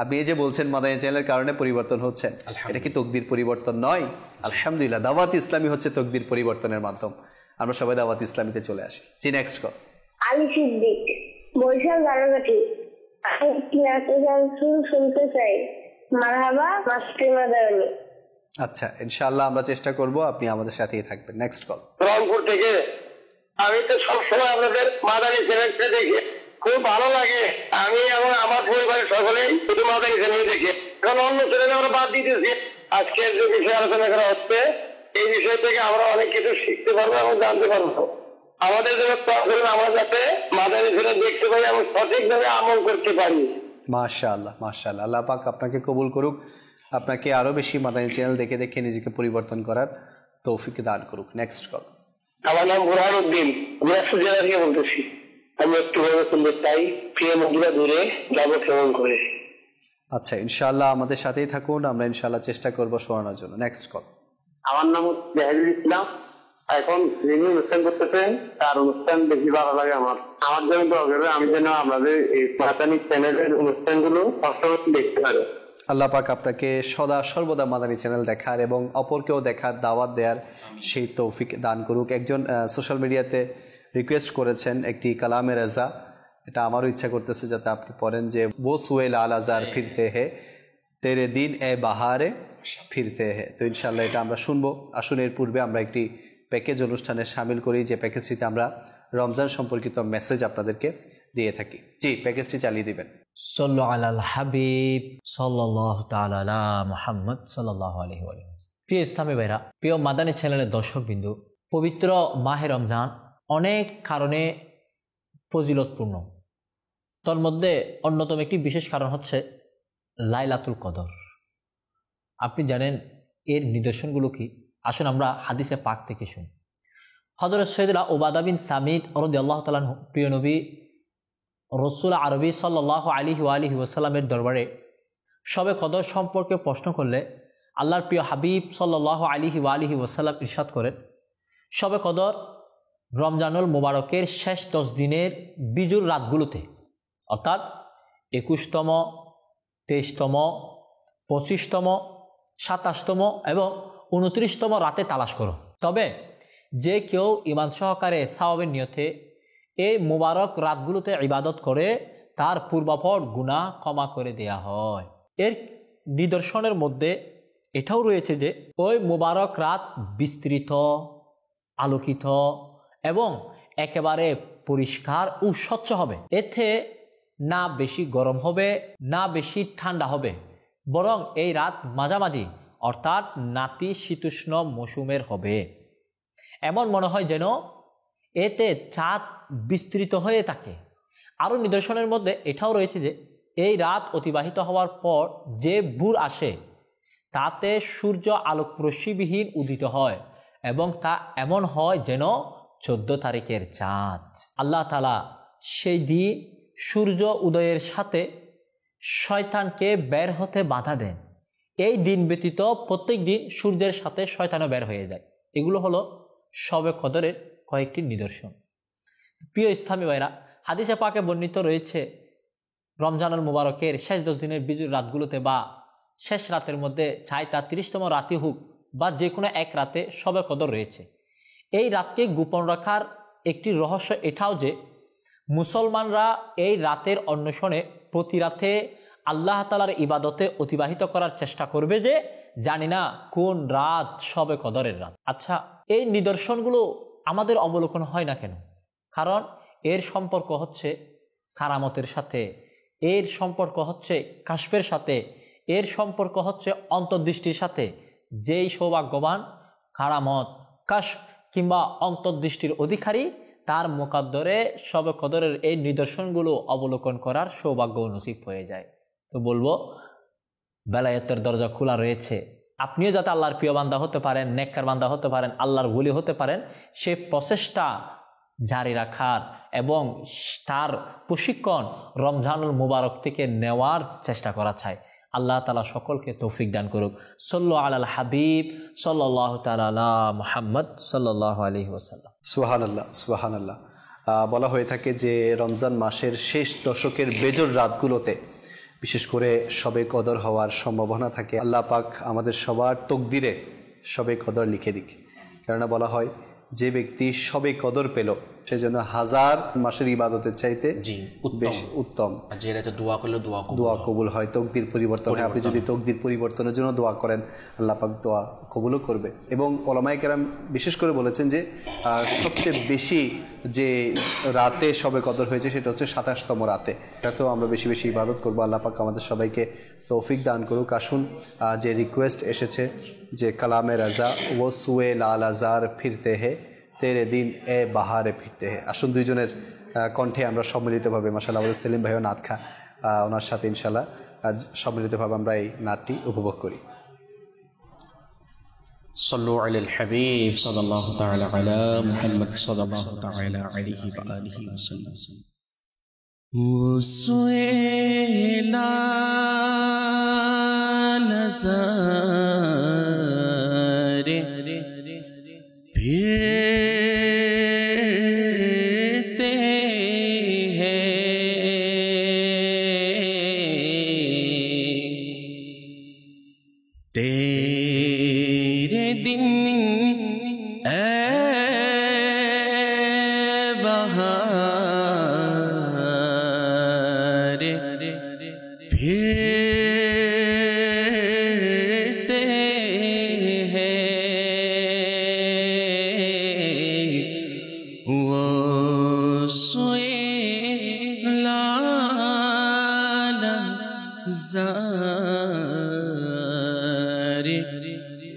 আপনি এই যে বলছেন মাদানী চ্যানেলের কারণে পরিবর্তন হচ্ছে, এটা কি তাকদীর পরিবর্তন নয়? আলহামদুলিল্লাহ, দাওয়াত ইসলামী হচ্ছে তাকদীর পরিবর্তনের মাধ্যম। আমরা সবাই দাওয়াত ইসলামীতে চলে আসি। জি, নেক্সট কল। আলী সিদ্দিক বরিশাল ঝাড়াঘাটি। আমি ক্লাসে গান শুনতে চাই। মারহাবা মাস্টার মাদানী। আচ্ছা, ইনশাআল্লাহ আমরা চেষ্টা করব, আপনি আমাদের সাথেই থাকবেন। Next call. রংপুর থেকে। আমি তো সবসময় আপনাদের মাদানী চ্যানেলটা দেখি, খুব ভালো লাগে। আমি এবং আমার পরিবারের সকলেই শুধু মাদানী চ্যানেল দেখি। এখন অন্য চ্যানেলে আমরা বাদ দিতেছি। আজকে যে বিষয়ে আলোচনা করা হচ্ছে, এই বিষয় থেকে আমরা অনেক কিছু শিখতে পারবো এবং জানতে পারবো। আমাদের জন্য আমরা যাতে মাদানী চ্যানেল দেখতে পাই এবং সঠিকভাবে আমল করতে পারি। মাশাআল্লাহ, মাশাআল্লাহ। আল্লাহ পাক আপনাকে কবুল করুক, আপনাকে আরো বেশি মাদানী চ্যানেল দেখে দেখে নিজেকে পরিবর্তন করার তৌফিক দান করুক। Next call. আমার নাম বুরহান উদ্দিন, দিনাজপুর জেলা থেকে বলতেছি। আমি একটু শুনতে চাই, প্রিয় বন্ধুরা দূরে যাবো কেমন করে। আচ্ছা, ইনশাআল্লাহ আমাদের সাথেই থাকুন, আমরা ইনশাআল্লাহ চেষ্টা করবো শোনানোর জন্য। Next call. আমার নাম জাহিদুল ইসলাম। এখন যিনি অনুষ্ঠান করতেছেন তার অনুষ্ঠান বেশি ভালো লাগে আমার জন্য দোয়া করবে, আমি যেন আপনাদের এই মাদানী চ্যানেলের অনুষ্ঠানগুলো সবসময় দেখতে পারি। আল্লাহ পাক আপনাকে সদা সর্বদা মাদানী চ্যানেল দেখার এবং অপরকেও দেখার দাওয়াত দেওয়ার সেই তৌফিক দান করুক। একজন সোশ্যাল মিডিয়াতে রিকোয়েস্ট করেছেন একটি কালামে রাজা, এটা আমারও ইচ্ছা করতেছে যাতে আপনি পড়েন যে वो सुएल आल आज़ार फिरते हैं तेरे दिन ए बहारे फिरते हैं। তো ইনশাআল্লাহ এটা আমরা শুনবো। আসুন এর পূর্বে আমরা একটি প্যাকেজ অনুষ্ঠানে শামিল করি, যে প্যাকেজটিতে আমরা রমজান সম্পর্কিত মেসেজ আপনাদেরকে দিয়ে থাকি। জি, প্যাকেজটি চালিয়ে দিবেন। সাল্লু আলাল হাবিব সাল্লাল্লাহু তাআলা আলা মুহাম্মদ সাল্লাল্লাহু আলাইহি ওয়া সাল্লাম। প্রিয় ইসলামী ভাইরা, প্রিয় মাদানী চ্যানেলের দর্শকবৃন্দু, পবিত্র মাহে রমজান অনেক কারণে ফজিলতপূর্ণ। তার মধ্যে অন্যতম একটি বিশেষ কারণ হচ্ছে লাইলাতুল কদর। আপনি জানেন এর নিদর্শনগুলো কি? আসুন আমরা হাদিসে পাক থেকে শুনি। হযরত সাইয়েদনা উবাদা বিন সামিদ রাদিয়াল্লাহু তাআলা আনহু, প্রিয় নবী রাসূল আরবি সাল্লাল্লাহু আলাইহি ওয়া আলিহি ওয়াসাল্লামের দরবারে শবে কদর সম্পর্কে প্রশ্ন করলে আল্লাহর প্রিয় হাবিব সাল্লাল্লাহু আলাইহি ওয়া আলিহি ওয়াসাল্লাম ইরশাদ করেন, শবে কদর রমজানুল মুবারকের শেষ 10 দিনের বিজুর রাতগুলোতে, অর্থাৎ 21তম, 23তম, 25তম, 27তম এবং 29তম রাতে তালাশ করো। তবে যে কেউ ঈমান সহকারে সাওয়াবের নিয়তে এই মুবারক রাতগুলোতে ইবাদত করে তার পূর্বাপর গুনাহ ক্ষমা করে দেয়া হয়। এর নিদর্শনের মধ্যে এটাও রয়েছে যে ওই মুবারক রাত বিস্তৃত, আলোকিত এবং একেবারে পরিষ্কার ও স্বচ্ছ হবে। এতে না বেশি গরম হবে না বেশি ঠান্ডা হবে, বরং এই রাত মাঝামাঝি অর্থাৎ নাতিশীতোষ্ণ মৌসুমের হবে। এমন মনে হয় যেন এতে চাঁদ বিস্তৃত হয়ে থাকে। আরও নিদর্শনের মধ্যে এটাও রয়েছে যে এই রাত অতিবাহিত হওয়ার পর যে ভোর আসে তাতে সূর্য আলোক রশ্মিবিহীন উদিত হয় এবং তা এমন হয় যেন 14 তারিখের চাঁদ। আল্লাহ তাআলা সেই দিন সূর্য উদয়ের সাথে শয়তানকে বের হতে বাধা দেন। এই দিন ব্যতীত প্রত্যেক দিন সূর্যের সাথে শয়তানও বের হয়ে যায়। এগুলো হলো শবে কদরের কয়েকটি নিদর্শন। প্রিয় ইসলামী ভাইরা, হাদিসে পাকে বর্ণিত রয়েছে রমজানুল মুবারকের শেষ 10 দিনের বিজুর রাতগুলোতে বা শেষ রাতের মধ্যে চাই তা 30তম রাতে হোক বা যে কোনো এক রাতে শবে কদর রয়েছে। এই রাতকে গোপন রাখার একটি রহস্য এটাও যে মুসলমানরা এই রাতের অন্বেষণে প্রতি রাতে আল্লাহ তাআলার ইবাদতে অতিবাহিত করার চেষ্টা করবে যে জানি না কোন রাত শবে কদরের রাত। আচ্ছা, এই নিদর্শনগুলো আমাদের অবলোকন হয় না কেন? কারণ এর সম্পর্ক হচ্ছে কারামতের সাথে, এর সম্পর্ক হচ্ছে কাশফের সাথে, এর সম্পর্ক হচ্ছে অন্তর্দৃষ্টির সাথে। যেই সৌভাগ্যবান কারামত, কাশফ কিংবা অন্তর্দৃষ্টির অধিকারী তার মুকাদ্দরে শবে কদরের এই নিদর্শনগুলো অবলোকন করার সৌভাগ্য নসিব হয়ে যায়। তো বলবো বেলায়েতের দরজা খোলা রয়েছে। আপনিও যাতে আল্লাহর প্রিয় বান্দা হতে পারেন, নেককার বান্দা হতে পারেন, আল্লাহর ওলি হতে পারেন, সে প্রচেষ্টা জারি রাখার এবং তার প্রশিক্ষণ রমজানুল মুবারক থেকে নেওয়ার চেষ্টা করা চাই। আল্লাহ তাআলা সকলকে তৌফিক দান করুক। সাল্লু আলাল হাবিব সাল্লাল্লাহু তাআলা আলা মুহাম্মদ সাল্লাল্লাহু আলাইহি ওয়াসাল্লাম। সুবহানাল্লাহ, সুবহানাল্লাহ। বলা হয়ে থাকে যে রমজান মাসের শেষ দশকের বেজর রাতগুলোতে বিশেষ করে শবে কদর হওয়ার সম্ভাবনা থাকে। আল্লাহ পাক আমাদের সবার তকদিরে শবে কদর লিখে দিক। কেননা বলা হয় যে ব্যক্তি সবে কদর পেল সেজন্য 1000 মাসের ইবাদতের চাইতে বেশি উত্তম। যে রাতে দোয়া করলে দোয়া কবুল হয়, তকদির পরিবর্তন হয়। আপনি যদি তকদির পরিবর্তনের জন্য দোয়া করেন আল্লাহ পাক দোয়া কবুলও করবে। এবং ওলামায়ে কেরাম বিশেষ করে বলেছেন যে সবচেয়ে বেশি যে রাতে সবে কদর হয়েছে সেটা হচ্ছে 27তম রাতে। এটাতেও আমরা বেশি বেশি ইবাদত করবো। আল্লাহ পাক আমাদের সবাইকে তৌফিক দান করুক। আসুন যে রিকোয়েস্ট এসেছে যে কালামে রাজা ও সুয়ে লাল আজার ফিরতে হে তেরে দিন এ বাহারে ফিরতে হে। আসুন দুইজনের কণ্ঠে আমরা সম্মিলিতভাবে মাশাআল্লাহ আমাদের সেলিম ভাইও নাত খা, ওনার সাথে ইনশাআল্লাহ সম্মিলিতভাবে আমরা এই নাতটি উপভোগ করি। صلوا على الحبيب صلى الله تعالى على محمد صلى الله تعالى عليه وآله وسلم. وسئلا نزار پھرتے ہیں تیرے دن اے بہار پھرتے ہیں وہ سئلا نزار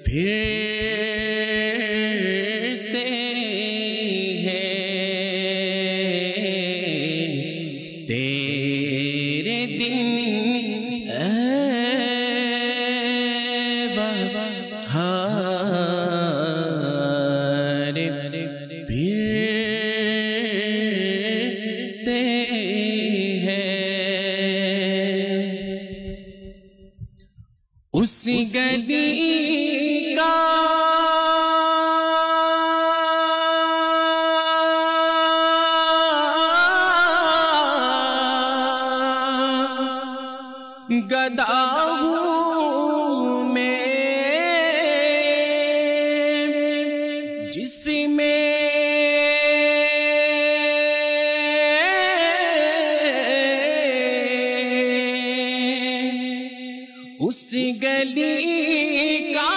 پھرتے ہیں تیرے دن اے بہار پھرتے ہیں اس گلی کا گدا ہوں میں جس میں اس گلی کا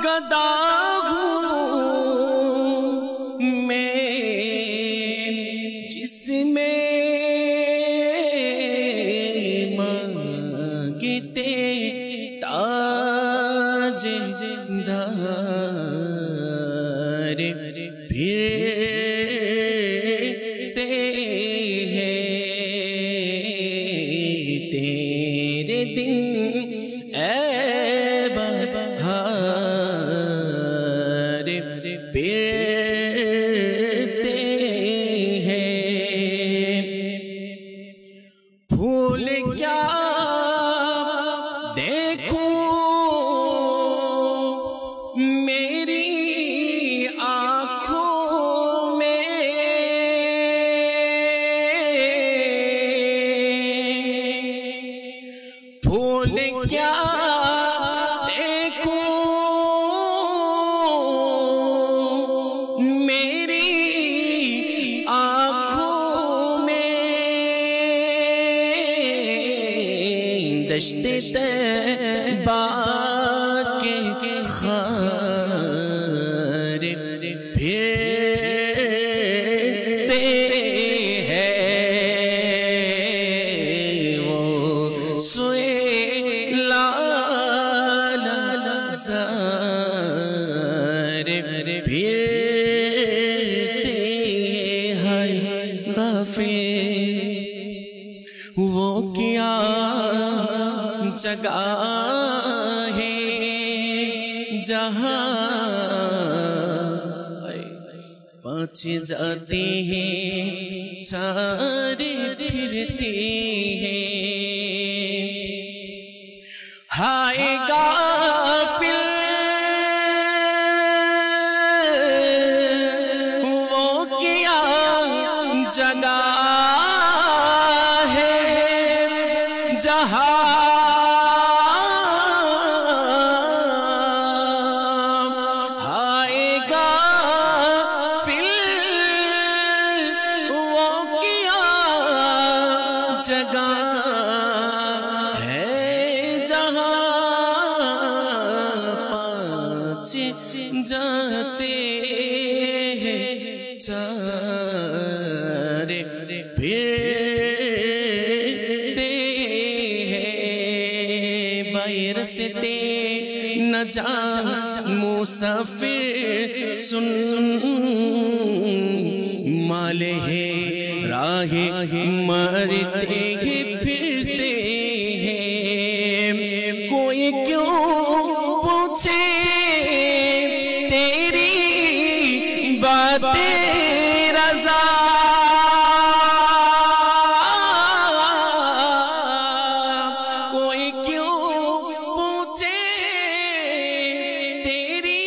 گدا ہوں میں جس میں مانگتے تاج دار پھرتے ہیں تیرے دن اے بہار پھرتے ہیں پھول کیا دیکھوں میری آنکھوں میں پھول کیا دیکھوں میری آنکھوں میں دشت طیبہ کے خار پھرتے ہیں وہ سئلا نزار پھرتے ہیں غافل وہ کیا جگہ ہے جہاں پانچ جاتے ہیں چار پھرتے ہیں ہائے غافل وہ کیا جگہ ہے جہاں जगह है जहाँ पाँच जाते हैं चार फिरते हैं बरसते न जा मुसाफिर सुन माले है राहे मरते ही फिरते हैं कोई क्यों पूछे तेरी बातें रज़ा कोई क्यों पूछे तेरी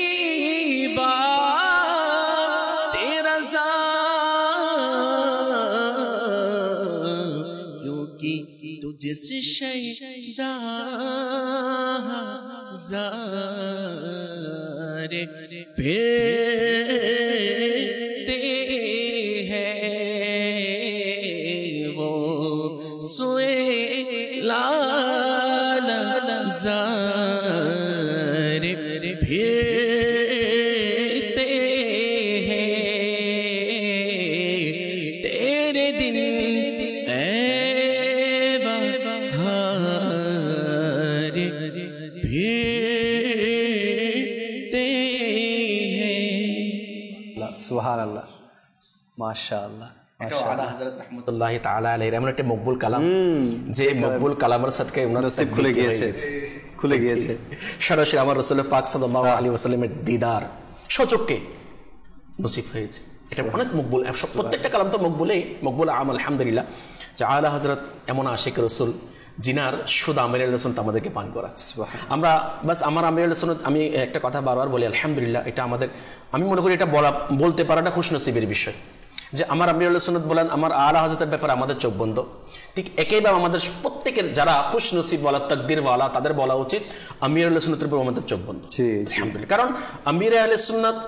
बातें रज़ा क्योंकि तुझसे शैदा ज़ार फिरते हैं वो सोए लाल ज़ार फिरते हैं तेरे दिन সুবহান আল্লাহ, মাশাআল্লাহ। আলা হযরত রাহমাতুল্লাহি তাআলা আলাইহি এমন একটা মকবুল কালাম যে মকবুল কালামের সাদকায় ওনার নসিব খুলে গিয়েছে সরাসরি আমার রাসূল পাক সাল্লাল্লাহু আলাইহি ওয়াসাল্লামের দিদার সচক্ষে নসিব হয়েছে। এটা অনেক মকবুল, প্রত্যেকটা কালাম তো মকবুল আম আলহামদুলিল্লাহ। যে আলা হযরত এমন আশিক রাসূল জিনার শুধু আমির আল সুন্নাত আমাদেরকে পান করাচ্ছে। আমরা বাস আমার আমির আল সুন্নাত, আমি একটা কথা বারবার বলি আলহামদুলিল্লাহ, এটা আমাদের, আমি মনে করি এটা বলতে পারাটা খুশনসিবের বিষয় যে আমার আমির আল সুন্নাত বলেন, আমার আলা হযরতের ব্যাপারে আমাদের চোখ বন্ধ। ঠিক একইভাবে আমাদের প্রত্যেকের যারা খুশনসিব ওয়ালা তাকদীর ওয়ালা তাদের বলা উচিত আমির আল সুন্নাতের উপর আমাদের চোখ বন্ধ। আলহামদুলিল্লাহ, কারণ আমির আল সুন্নাত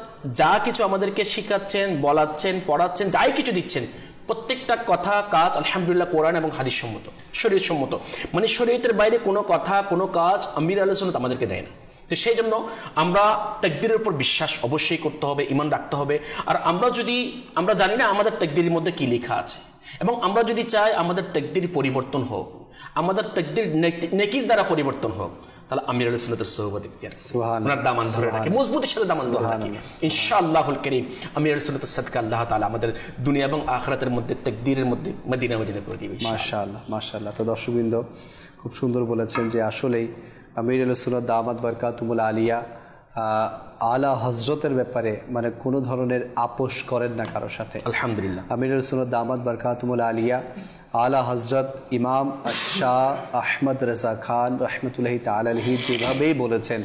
যা কিছু আমাদেরকে শিখাচ্ছেন, বলাচ্ছেন, পড়াচ্ছেন, যাই কিছু দিচ্ছেন, প্রত্যেকটা কথা কাজ আলহামদুলিল্লাহ কোরআন এবং হাদিস সম্মত, শরীয়ত সম্মত। মানে শরীয়তের বাইরে কোনো কথা কোনো কাজ আমির আল সুন্নাত আমাদেরকে দেয় না। তো সেই জন্য আমরা তাকদীরের উপর বিশ্বাস অবশ্যই করতে হবে, ঈমান রাখতে হবে। আর আমরা জানি না আমাদের তাকদীরের মধ্যে কি লেখা আছে, এবং আমরা যদি চাই আমাদের তাকদীর পরিবর্তন হোক, আমাদের তাকদীর নেকির দ্বারা পরিবর্তন হোক, তাহলে আমির আল সুন্নাতের সোহবত ইখতিয়ার, ওনার দামান ধরে রাখি, মজবুতের সাথে দামান ধরে রাখি, ইনশাআল্লাহুল কারীম আমির আল সুন্নাতের সাদকা আল্লাহ তাআলা আমাদের দুনিয়া এবং আখিরাতের মধ্যে তাকদীরের মধ্যে মদিনা করে দিবেন মাশাআল্লাহ মাশাআল্লাহ। তো দর্শকবৃন্দ খুব সুন্দর বলেছেন যে আসলেই আমির আল সুন্নাত দামাত বারকাতুহুল আলিয়া আলা হযরতের ব্যাপারে মানে কোনো ধরনের আপোষ করেন না কারোর সাথে। আলহামদুলিল্লাহ, আমির আল সুন্নাত দামাত বারকাতুহুল আলিয়া আলা হযরত ইমাম শাহ আহমদ রেজা খান রহমতুল্লাহি তাআলা আলাইহি যেভাবেই বলেছেন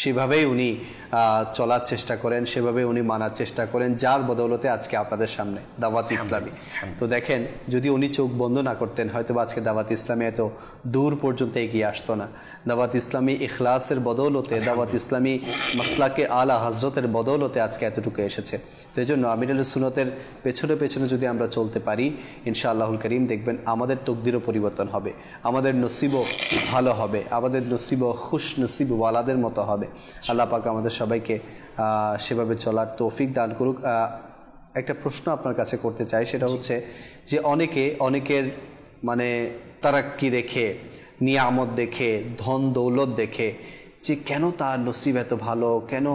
সেভাবেই উনি চলার চেষ্টা করেন, সেভাবে উনি মানার চেষ্টা করেন, যার বদৌলতে আজকে আপনাদের সামনে দাওয়াত ইসলামী। তো দেখেন, যদি উনি চোখ বন্ধ না করতেন হয়তো আজকে দাওয়াত ইসলামী এত দূর পর্যন্ত এগিয়ে আসতো না। দাওয়াত ইসলামী ইখলাসের বদৌলতে, দাওয়াত ইসলামী মাসলাকে আলা হযরতের বদৌলতে আজকে এতটুকু এসেছে। তো এই জন্য আমির আল সুন্নাতের পেছনে পেছনে যদি আমরা চলতে পারি ইনশাআল্লাহুল কারীম দেখবেন আমাদের তকদিরও পরিবর্তন হবে, আমাদের নসিবও ভালো হবে, আমাদের নসিবও খুশ নসিব ওয়ালাদের মতো হবে। আল্লাহ পাক আমাদের সবাইকে সেভাবে চলার তৌফিক দান করুক। একটা প্রশ্ন আপনার কাছে করতে চাই, সেটা হচ্ছে যে অনেকের মানে তারা কি দেখে, নিয়ামত দেখে, ধন দৌলত দেখে যে কেন তার নসিব এত ভালো, কেন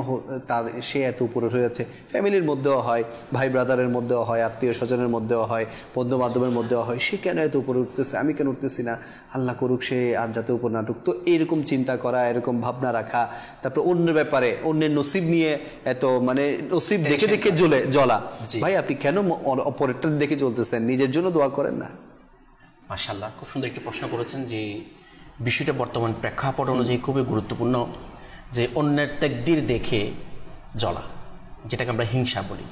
সে এত উপরে হয়ে যাচ্ছে। ফ্যামিলির মধ্যেও হয়, ভাই ব্রাদারের মধ্যেও হয়, আত্মীয় স্বজনের মধ্যেও হয়, বন্ধু বান্ধবের মধ্যেও হয়, সে কেন এত উপরে উঠতেছে, আমি কেন উঠতেছি না, আল্লাহ করুক সে আর যাতে উপর না উঠুক। তো এরকম চিন্তা করা, এরকম ভাবনা রাখা, তারপর অন্যের ব্যাপারে অন্যের নসিব নিয়ে এত মানে নসিব দেখে দেখে জ্বলা। ভাই আপনি কেন অপরেরটা দেখে চলতেছেন, নিজের জন্য দোয়া করেন না? মাশাআল্লাহ, খুব সুন্দর একটি প্রশ্ন করেছেন। যে বিষয়টা বর্তমান প্রেক্ষাপট অনুযায়ী খুবই গুরুত্বপূর্ণ, যে অন্যের তাকদীর দেখে জ্বলা, যেটাকে আমরা হিংসা বলি,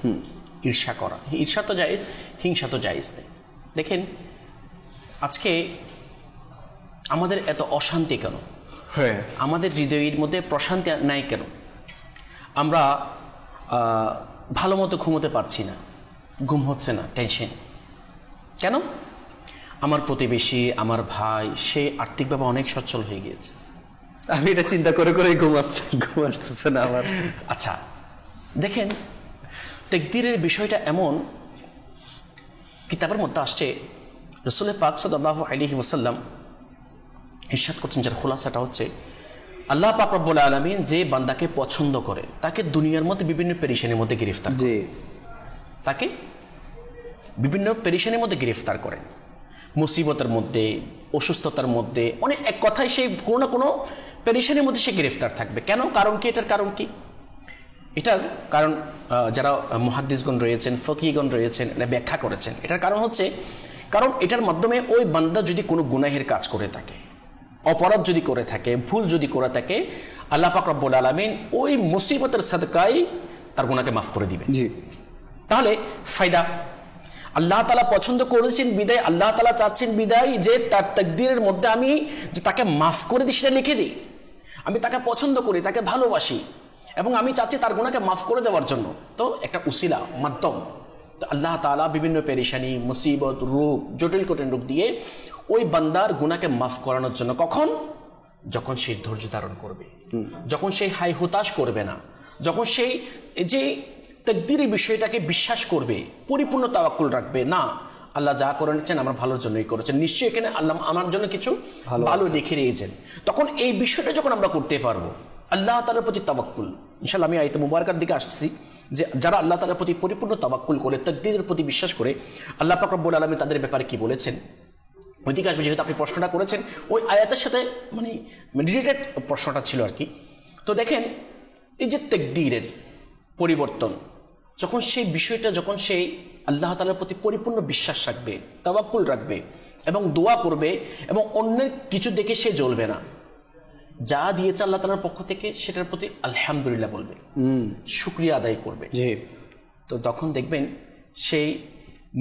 ঈর্ষা করা। ঈর্ষা তো জায়েজ, হিংসা তো জায়েজ নেই। দেখেন আজকে আমাদের এত অশান্তি কেন, আমাদের হৃদয়ের মধ্যে প্রশান্তি নাই কেন? আমরা ভালো মতো ঘুমোতে পারছি না, ঘুম হচ্ছে না, টেনশন কেন? আমার প্রতিবেশী, আমার ভাই, সে আর্থিকভাবে অনেক সচ্ছল হয়ে গিয়েছে, আমি এটা চিন্তা করে করে ঘুমাচ্ছে না আমার। আচ্ছা দেখেন, তাকদীরের বিষয়টা এমন, কিতাবের মধ্যে আসছে রাসূল পাক সাল্লাল্লাহু আলাইহি ওয়াসাল্লাম ইরশাদ করছেন, যার খোলাসাটা হচ্ছে আল্লাহ পাক রব্বুল আলামিন যে বান্দাকে পছন্দ করে তাকে দুনিয়ার মধ্যে বিভিন্ন পেরেশানির মধ্যে গ্রেফতার করেন। জি, তাকে বিভিন্ন পেরেশানির মধ্যে গ্রেফতার করেন, মুসিবতের মধ্যে, অসুস্থতার মধ্যে, অনেক এক কথায় সেই কোনো না কোনো পেরেশানির মধ্যে সে গ্রেফতার থাকবে। কেন? কারণ কি? এটার কারণ কি? এটার কারণ যারা মুহাদ্দিসগণ রয়েছেন, ফকিহগণ রয়েছেন, এটা ব্যাখ্যা করেছেন। এটার কারণ হচ্ছে, কারণ এটার মাধ্যমে ওই বান্দা যদি কোনো গুনাহের কাজ করে থাকে, অপরাধ যদি করে থাকে, ভুল যদি করে থাকে, আল্লাহ পাক রব্বুল আলামিন ওই মুসিবতের সাদকায় তার গুনাহকে মাফ করে দিবেন। জি। তাহলে ফায়দা, আল্লাহ তাআলা পছন্দ করেছেন বিদায়, আল্লাহ তাআলা চাচ্ছেন বিদায় যে তার তাকদীরের মধ্যে আমি যে তাকে মাফ করে দিই সেটা লিখে দিই। আমি তাকে পছন্দ করি, তাকে ভালোবাসি, এবং আমি চাচ্ছি তার গুনাহকে মাফ করে দেওয়ার জন্য। তো একটা উসিলা, মাধ্যম। তো আল্লাহ তাআলা বিভিন্ন পেরেশানি, মুসিবত, রোগ, জটিল কঠিন রোগ দিয়ে ওই বান্দার গুনাহকে মাফ করানোর জন্য, কখন? যখন সে ধৈর্য ধারণ করবে, যখন সে হাই হতাশ করবে না, যখন সেই যে তাকদীরের বিষয়টাকে বিশ্বাস করবে, পরিপূর্ণ তাওয়াক্কুল রাখবে, না আল্লাহ যা করেছেন আমার ভালোর জন্যই করেছেন, নিশ্চয়ই এখানে আল্লাহ আমার জন্য কিছু ভালো লিখে রেখেছেন। তখন এই বিষয়টা যখন আমরা করতে পারবো, আল্লাহ তাআলার প্রতি তাওয়াক্কুল, ইনশাআল্লাহ আমি আয়াতে মুবারাকার দিকে আসছি, যে যারা আল্লাহ তাআলার প্রতি পরিপূর্ণ তাওয়াক্কুল করে, তাকদীরের প্রতি বিশ্বাস করে, আল্লাহ পাক রব্বুল আলামিন তাদের ব্যাপারে কি বলেছেন ওইদিকে আসবে। যেহেতু আপনি প্রশ্নটা করেছেন, ওই আয়াতের সাথে মানে রিলেটেড প্রশ্নটা ছিল আর কি। তো দেখেন, এই যে তাকদীরের পরিবর্তন, যখন সেই বিষয়টা, যখন সেই আল্লাহ তাআলার প্রতি পরিপূর্ণ বিশ্বাস রাখবে, তাওয়াক্কুল রাখবে এবং দোয়া করবে, এবং অন্যের কিছু দেখে সে জ্বলবে না, যা দিয়েছে আল্লাহ তাআলার পক্ষ থেকে সেটার প্রতি আলহামদুলিল্লাহ বলবে, শুকরিয়া আদায় করবে। জি। তো তখন দেখবেন সেই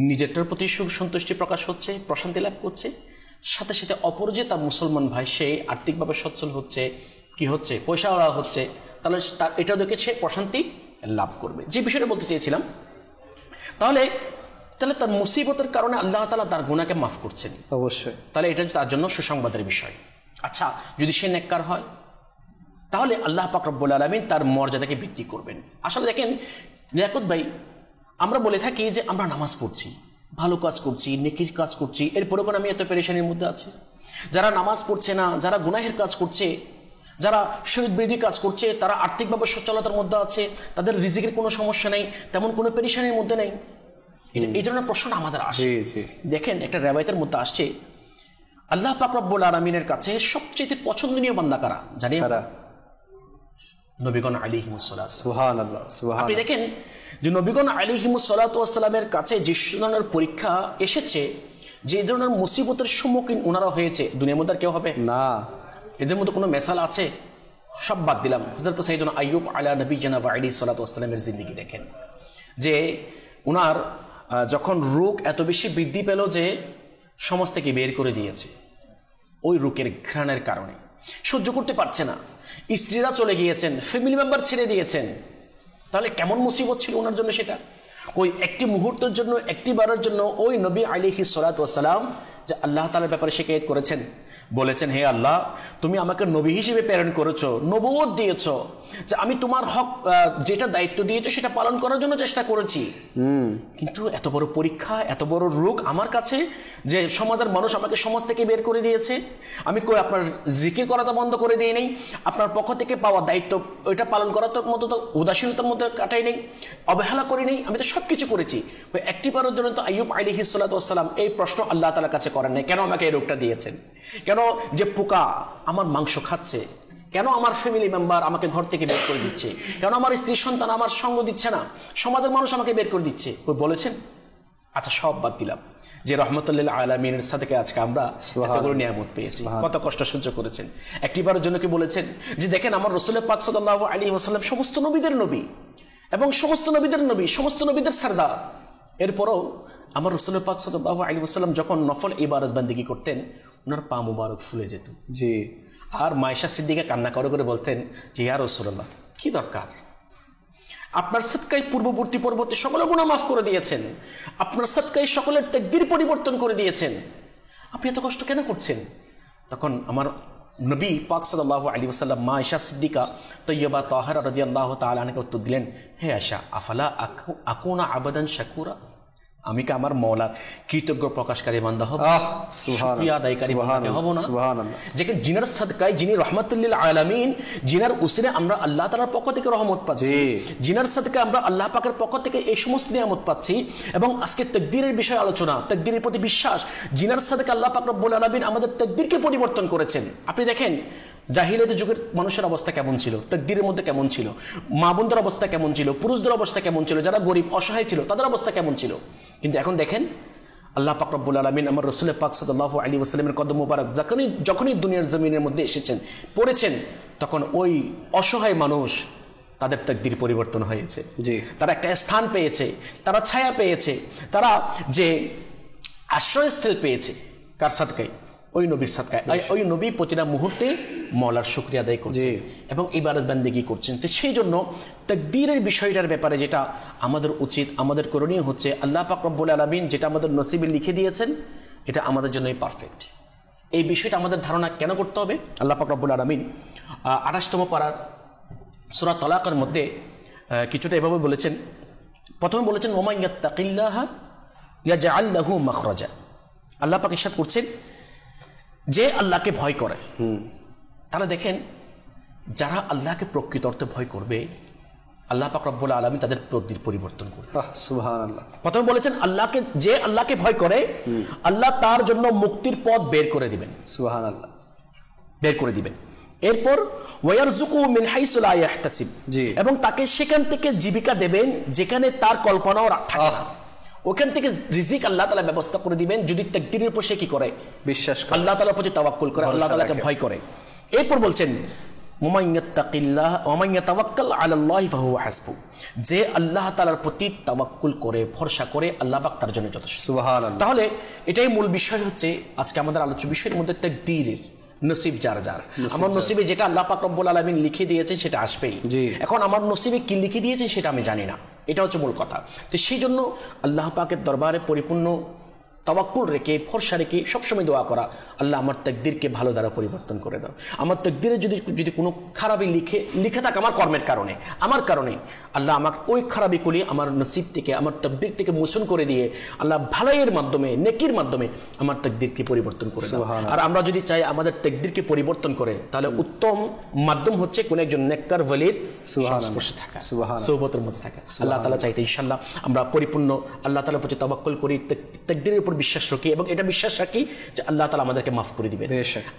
নিজেরটার প্রতি সুখ সন্তুষ্টি প্রকাশ হচ্ছে, প্রশান্তি লাভ করছে, সাথে সাথে অপর যে তার মুসলমান ভাই সে আর্থিকভাবে সচ্ছল হচ্ছে, কি হচ্ছে, পয়সাওয়ালা হচ্ছে, তাহলে এটা দেখে সে প্রশান্তি লাভ করবে। যে বিষয়টা বলতে চেয়েছিলাম, তাহলে তার মুসিবতের কারণে আল্লাহ তাআলা তার গুনাহকে মাফ করছেন, অবশ্যই। তাহলে এটা তার জন্য সুসংবাদের বিষয়। আচ্ছা, যদি সে নেককার হয়, তাহলে আল্লাহ পাক রব্বুল আলামিন তার মর্যাদাকে বৃদ্ধি করবেন। আসলে দেখেন লিয়াকত ভাই, আমরা বলে থাকি যে আমরা নামাজ পড়ছি, ভালো কাজ করছি, নেকির কাজ করছি, এরপরেও আমি এত পেরেশানির মধ্যে আছি। যারা নামাজ পড়ছে না, যারা গুনাহের কাজ করছে, যারা শরীয়ত বিরোধী কাজ করছে, তারা আর্থিকভাবে সচ্ছলতার মধ্যে আছে, তাদের রিজিকের কোনো সমস্যা নেই, তেমন কোনো পেরেশানির মধ্যে নেই, এই ধরনের প্রশ্নটা আমাদের আসে। দেখেন, একটা রিওয়ায়াতের মধ্যে আসছে আল্লাহ পাক রব্বুল আলামিনের কাছে সবচেয়ে পছন্দনীয় বান্দা কারা জানি? নবীগণ আলাইহিমুস সালাত। সুবহানাল্লাহ, সুবহানাল্লাহ। আপনি দেখেন যে নবীগণ আলাইহিমুস সালাতু ওয়াস সালামের কাছে যে ধরনের পরীক্ষা এসেছে, যে ধরনের মুসিবতের সম্মুখীন ওনারা হয়েছে, দুনিয়ার মধ্যে আর কেউ হবে না। এদের মধ্যে কোনো মেসাল আছে? সব বাদ দিলাম। হযরত সাইয়েদুনা আইয়ুব আলা নবিয়িনা ওয়া আলাইহিস সালাতু ওয়াস সালামের জিন্দেগি দেখেন, যে ওনার যখন রোগ এত বেশি বৃদ্ধি পেল যে সমাজ থেকে বের করে দিয়েছে, ওই রোগের ঘ্রাণের কারণে সহ্য করতে পারছে না, স্ত্রীরা চলে গিয়েছেন, ফ্যামিলি মেম্বার ছেড়ে দিয়েছেন। তাহলে কেমন মুসিবত ছিল ওনার জন্য সেটা? ওই একটি মুহূর্তের জন্য, একটি বারের জন্য ওই নবী আলাইহিস সালাতু ওয়াস সালাম যে আল্লাহ তাআলার ব্যাপারে শিকায়ত করেছেন, বলেছেন, হে আল্লাহ, তুমি আমাকে নবী হিসেবে প্রেরণ করেছো, নবুয়ত দিয়েছো, যে আমি তোমার হক যেটা দায়িত্ব দিয়েছো সেটা পালন করার জন্য চেষ্টা করেছি, কিন্তু এত বড় পরীক্ষা, এত বড় রোগ আমার কাছে, যে সমাজের মানুষ আমাকে সমাজ থেকে বের করে দিয়েছে, আমি আপনার জিকির করাটা বন্ধ করে দিয়ে নেই, আপনার পক্ষ থেকে পাওয়া দায়িত্ব ওইটা পালন করার মতো তো উদাসীনতার মধ্যে কাটাই নেই, অবহেলা করি নেই, আমি তো সব কিছু করেছি। ওই একটি বারের জন্য তো আইয়ুব আলাইহিস সালাতু ওয়াস সালাম এই প্রশ্ন আল্লাহ তাআলার কাছে করেন নাই, কেন আমাকে এই রোগটা দিয়েছেন, কেন যে পোকা আমার মাংস খাচ্ছে, কেন আমার ফ্যামিলি মেম্বার আমাকে ঘর থেকে বের করে দিচ্ছে, কেন আমার স্ত্রী সন্তান আমার সঙ্গ দিচ্ছে না, সমাজের মানুষ আমাকে বের করে দিচ্ছে, ওই বলেছেন? আচ্ছা, সব বাদ দিলাম, যে রহমতুল লিল আলামিনের সাথে আজকে আমরা এতগুলো নিয়ামত পেয়েছি, কত কষ্ট সহ্য করেছেন, একটিবারের জন্য কি বলেছেন যে দেখেন আমার রাসূল পাক সাল্লাল্লাহু আলাইহি ওয়াসাল্লাম সমস্ত নবীদের নবী এবং সমস্ত নবীদের নবী, সমস্ত নবীদের সরদার, এরপরও আমার রাসূল পাক সাল্লাল্লাহু আলাইহি ওয়াসাল্লাম যখন নফল ইবাদত বান্দেগী করতেন, ওনার পা মুবারক ফুলে যেত। জি। আর মায়েশা সিদ্দিকা কান্না করে করে বলতেন যে ইয়া রাসূলুল্লাহ, কি দরকার, আপনার সাদকায় পূর্ববর্তী পরবর্তী সকলের গুনাহ মাফ করে দিয়েছেন, আপনার সাদকায় সকলের তাকদীর পরিবর্তন করে দিয়েছেন, আপনি এত কষ্ট কেন করছেন? তখন আমার নবী পাক সাল্লাল্লাহু আলাইহি ওয়াসাল্লাম মা আয়েশা সিদ্দিকা তয়্যিবা তাহারা রাদিয়াল্লাহু তাআলা আনহাকে উত্তর দিলেন, হে আয়েশা, আফালা আকুনা আবাদান শাকুরা, আমি কি আমার মওলার কৃতজ্ঞ প্রকাশকারী বান্দা হব, শুকরিয়া আদায়কারী বান্দা হব না? যেখানে জিনার সাদকায়, যিনি রাহমাতুল লিল আলামিন, জিনার উসিলে আমরা আল্লাহ তাআলার পক্ষ থেকে রহমত পাচ্ছি, জিনার সাদকায় আমরা আল্লাহ পাকের পক্ষ থেকে এই সমস্ত নিয়ামত পাচ্ছি। এবং আজকে তাকদীরের বিষয়ে আলোচনা, তাকদীরের প্রতি বিশ্বাস, জিনার সাদকায় আল্লাহ পাক রব্বুল আলামিন আমাদের তাকদীরকে পরিবর্তন করেছেন। আপনি দেখেন জাহিলিয়াতের যুগের মানুষের অবস্থা কেমন ছিল, তাকদীরের মধ্যে কেমন ছিল, মা বোনদের অবস্থা কেমন ছিল, পুরুষদের অবস্থা কেমন ছিল, যারা গরিব অসহায় ছিল তাদের অবস্থা কেমন ছিল। কিন্তু এখন দেখেন আল্লাহ পাক রব্বুল আলামিন আমার রাসূল পাক সাল্লাল্লাহু আলাইহি ওয়াসাল্লামের কদম মোবারক যখনই দুনিয়ার জমিনের মধ্যে এসেছেন, পড়েছেন, তখন ওই অসহায় মানুষ তাদের তাকদীর পরিবর্তন হয়েছে। তারা একটা স্থান পেয়েছে, তারা ছায়া পেয়েছে, তারা যে আশ্রয়স্থল পেয়েছে, কার সাদকায়? ওই নবীর সাদকায়। ওই নবী প্রতিটা মুহূর্তে মওলার শুকরিয়া আদায় করছে এবং ইবাদত বান্দেগী করছেন। তো সেই জন্য তাকদীরের বিষয়টার ব্যাপারে যেটা আমাদের উচিত, আমাদের করণীয় হচ্ছে আল্লাহ পাক রব্বুল আলামিন যেটা আমাদের নসিবে লিখে দিয়েছেন এটা আমাদের জন্যই পারফেক্ট। এই বিষয়টা আমাদের ধারণা কেন করতে হবে? আল্লাহ পাক রব্বুল আলামিন 28তম পারার সূরা তালাকের মধ্যে কিছুটা এভাবে বলেছেন। প্রথমে বলেছেন ওয়া ইয়াত্তাকিল্লাহা ইয়াজআল লাহু মাখরাজা। আল্লাহ পাক ইরশাদ করছেন যে আল্লাহকে ভয় করে, তাহলে দেখেন যারা আল্লাহকে প্রকৃত অর্থে ভয় করবে আল্লাহ পাক রব্বুল আলামিন তাদের তাকদীর পরিবর্তন করবে। সুবহানাল্লাহ। প্রথমে বলেছেন যে আল্লাহকে ভয় করে আল্লাহ তার জন্য মুক্তির পথ বের করে দিবেন। সুবহানাল্লাহ, বের করে দিবেন। এরপর ওয়ারযুকু মিন হাইসু লা ইয়াহতাসিব, এবং তাকে সেখান থেকে জীবিকা দেবেন যেখানে তার কল্পনাও থাকে না। ওখান থেকে রিজিক আল্লাহ তাআলা ব্যবস্থা করে দিবেন যদি তাকদীরের উপর সে কি করে? বিশ্বাস করে, আল্লাহ তাআলার প্রতি তাওয়াক্কুল করে, আল্লাহ তাআলাকে ভয় করে। এরপর বলছেন ওমান ইয়াত্তাকিল্লাহ ওমান ইয়াতাওয়াক্কাল আলাল্লাহি ফাহুয়া হাসবু, যে আল্লাহ তাআলার প্রতি তাওয়াক্কুল করে, ভরসা করে, আল্লাহ পাক তার জন্য যথেষ্ট। সুবহানাল্লাহ। তাহলে এটাই মূল বিষয় হচ্ছে আজকে আমাদের আলোচ্য বিষয়ের মধ্যে তাকদীরের নসিব যার যার। আমার নসিবে যেটা আল্লাহ পাক রব্বুল আলামিন লিখে দিয়েছেন সেটা আসবেই। এখন আমার নসিবে কি লিখে দিয়েছেন সেটা আমি জানি না, এটা হচ্ছে মূল কথা। তো সেই জন্য আল্লাহ পাকের দরবারে পরিপূর্ণ তাওয়াক্কুল রেখে, ভরসা রেখে সবসময় দোয়া করা, আল্লাহ আমার তাকদীরকে ভালো দ্বারা পরিবর্তন করে দাও। আমার তাকদীরে যদি কোনো খারাপই লিখে থাকে আমার কর্মের কারণে, আমার কারণে, আল্লাহ আমার ওই খারাপিগুলি আমার নসিব থেকে, আমার তাকদীর থেকে মোচন করে দিয়ে আল্লাহ ভালাইয়ের মাধ্যমে, নেকির মাধ্যমে আমার তাকদীরকে পরিবর্তন করে দাও। আর আমরা যদি চাই আমাদের তাকদীরকে পরিবর্তন করে, তাহলে উত্তম মাধ্যম হচ্ছে কোন একজন নেককার ওয়ালির সংস্পর্শে থাকা, সোহবতের মধ্যে থাকা। আল্লাহ তাআলা চাইতে ইনশাআল্লাহ আমরা পরিপূর্ণ আল্লাহ তাআলার প্রতি তাওয়াক্কুল করি, তাকদীরের উপর বিশ্বাস রাখি, এবং এটা বিশ্বাস রাখি যে আল্লাহ তাআলা আমাদেরকে মাফ করে দিবেন,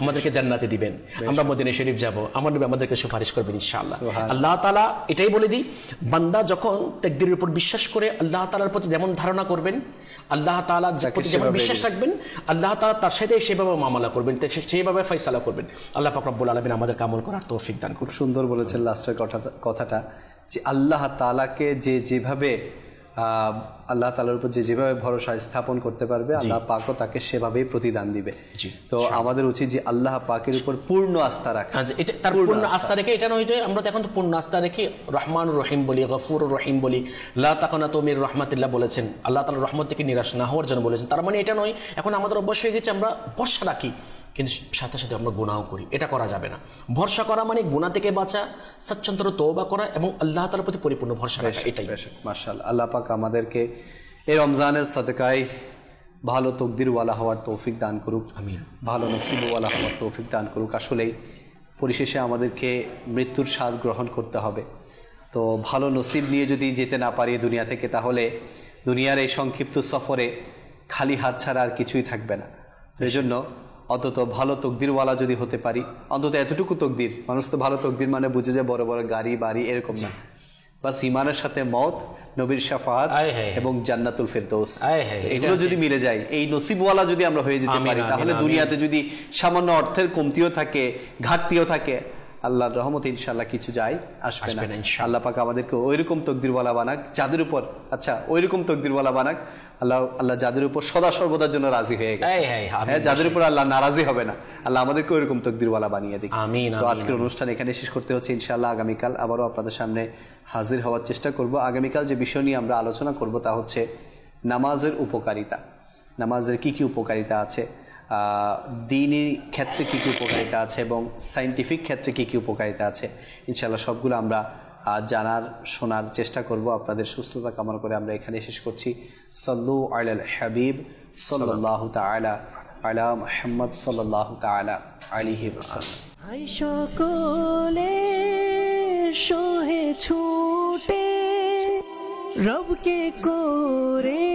আমাদেরকে জান্নাতে দিবেন, আমরা মদিনা শরীফ যাব, আমার নবী আমাদেরকে সুপারিশ করবেন ইনশাআল্লাহ। আল্লাহ তাআলা এটাই বলে দিই, বান্দা যখন তাকদীরের উপর বিশ্বাস করে আল্লাহ তাআলার প্রতি যেমন ধারণা করবেন, আল্লাহ তাআলা প্রতি যেমন বিশ্বাস রাখবেন, আল্লাহ তাআলা তার সাথে সেভাবে মামলা করবেন, সেইভাবে ফয়সালা করবেন। আল্লাহ পাক রব্বুল আলামিন আমাদেরকে আমল করার তৌফিক দান করুন। সুন্দর বলেছেন লাস্টের কথাটা, যে আল্লাহ তাআলাকে যেভাবে আল্লাহ তাআলার উপর যেভাবে ভরসা স্থাপন করতে পারবে আল্লাহ পাকও তাকে সেভাবেই প্রতিদান দিবে। তো আমাদের উচিত যে আল্লাহ পাকের উপর পূর্ণ আস্থা রাখা। এটা তার পূর্ণ আস্থা রেখে, এটা নয় যে আমরা এখন তো পূর্ণ আস্থা রেখে রহমানুর রহিম বলি, গফুরুর রহিম বলি, লা তাকনাতু মির রাহমাতিল্লাহ বলেছেন, আল্লাহ তাআলার রহমত থেকে নিরাশ না হওয়ার জন্য বলেছেন। তার মানে এটা নয় এখন আমাদের অভ্যাস হয়ে গেছে আমরা ভরসা রাখি কিন্তু সাথে সাথে আমরা গুনাহ করি, এটা করা যাবে না। ভরসা করা মানে গুনাহ থেকে বাঁচা, সচ্চন্তর তওবা করা এবং আল্লাহ তাআলার প্রতি পরিপূর্ণ ভরসা রাখা, এটাই। মাশাআল্লাহ, আল্লাহ পাক আমাদেরকে এই রমজানের সদকায় ভালো তকদিরওয়ালা হওয়ার তৌফিক দান করুক, আমিন। ভালো নসিবওয়ালা হওয়ার তৌফিক দান করুক। আসলেই পরিশেষে আমাদেরকে মৃত্যুর স্বাদ গ্রহণ করতে হবে। তো ভালো নসিব নিয়ে যদি যেতে না পারি দুনিয়া থেকে, তাহলে দুনিয়ার এই সংক্ষিপ্ত সফরে খালি হাত ছাড়া আর কিছুই থাকবে না। এই জন্য অন্তত ভালো তকদিরওয়ালা যদি হতে পারি, অন্তত এতটুকু তকদির, মানুষ তো ভালো তকদির মানে বুঝে যায় বড় বড় গাড়ি বাড়ি এরকম না, বাস ইমানের সাথে মওত, নবীর শাফাআত এবং জান্নাতুল ফেরদৌস, এগুলো যদি মিলে যায়, এই নসিবওয়ালা যদি আমরা হয়ে যেতে পারি, তাহলে দুনিয়াতে যদি সামান্য অর্থের কমতিও থাকে, ঘাটতিও থাকে, আল্লাহর রহমতে ইনশাআল্লাহ কিছু যায় আসবে না। আল্লাহ পাক আমাদেরকে ওইরকম তকদিরওয়ালা বানাক যাদের উপর, ওইরকম তকদিরওয়ালা বানাক আল্লাহ যাদের উপর সদা সর্বদার জন্য রাজি হয়ে গেছে, যাদের উপর আল্লাহ নারাজি হবে না, আল্লাহ আমাদেরকে ওইরকম তকদিরওয়ালা বানিয়ে দিক। তো আজকের অনুষ্ঠান এখানে শেষ করতে হচ্ছে। ইনশাআল্লাহ আগামীকাল আবারও আপনাদের সামনে হাজির হওয়ার চেষ্টা করব। আগামীকাল যে বিষয় নিয়ে আমরা আলোচনা করব তা হচ্ছে নামাজের উপকারিতা, নামাজের কি কি উপকারিতা আছে, দ্বীনি ক্ষেত্রে কী কী উপকারিতা আছে এবং সায়েন্টিফিক ক্ষেত্রে কী কী উপকারিতা আছে, ইনশাআল্লাহ সবগুলো আমরা জানার শোনার চেষ্টা করব। আপনাদের সুস্থতা কামনা করে আমরা এখানে শেষ করছি। সাল্লু আলাল হাবিব সাল্লাল্লাহু তাআলা আলা মুহাম্মদ সাল্লাল্লাহু তাআলা আলাইহি ওয়াসাল্লাম। হাই সকলে সোহে ছুটে রবকে করে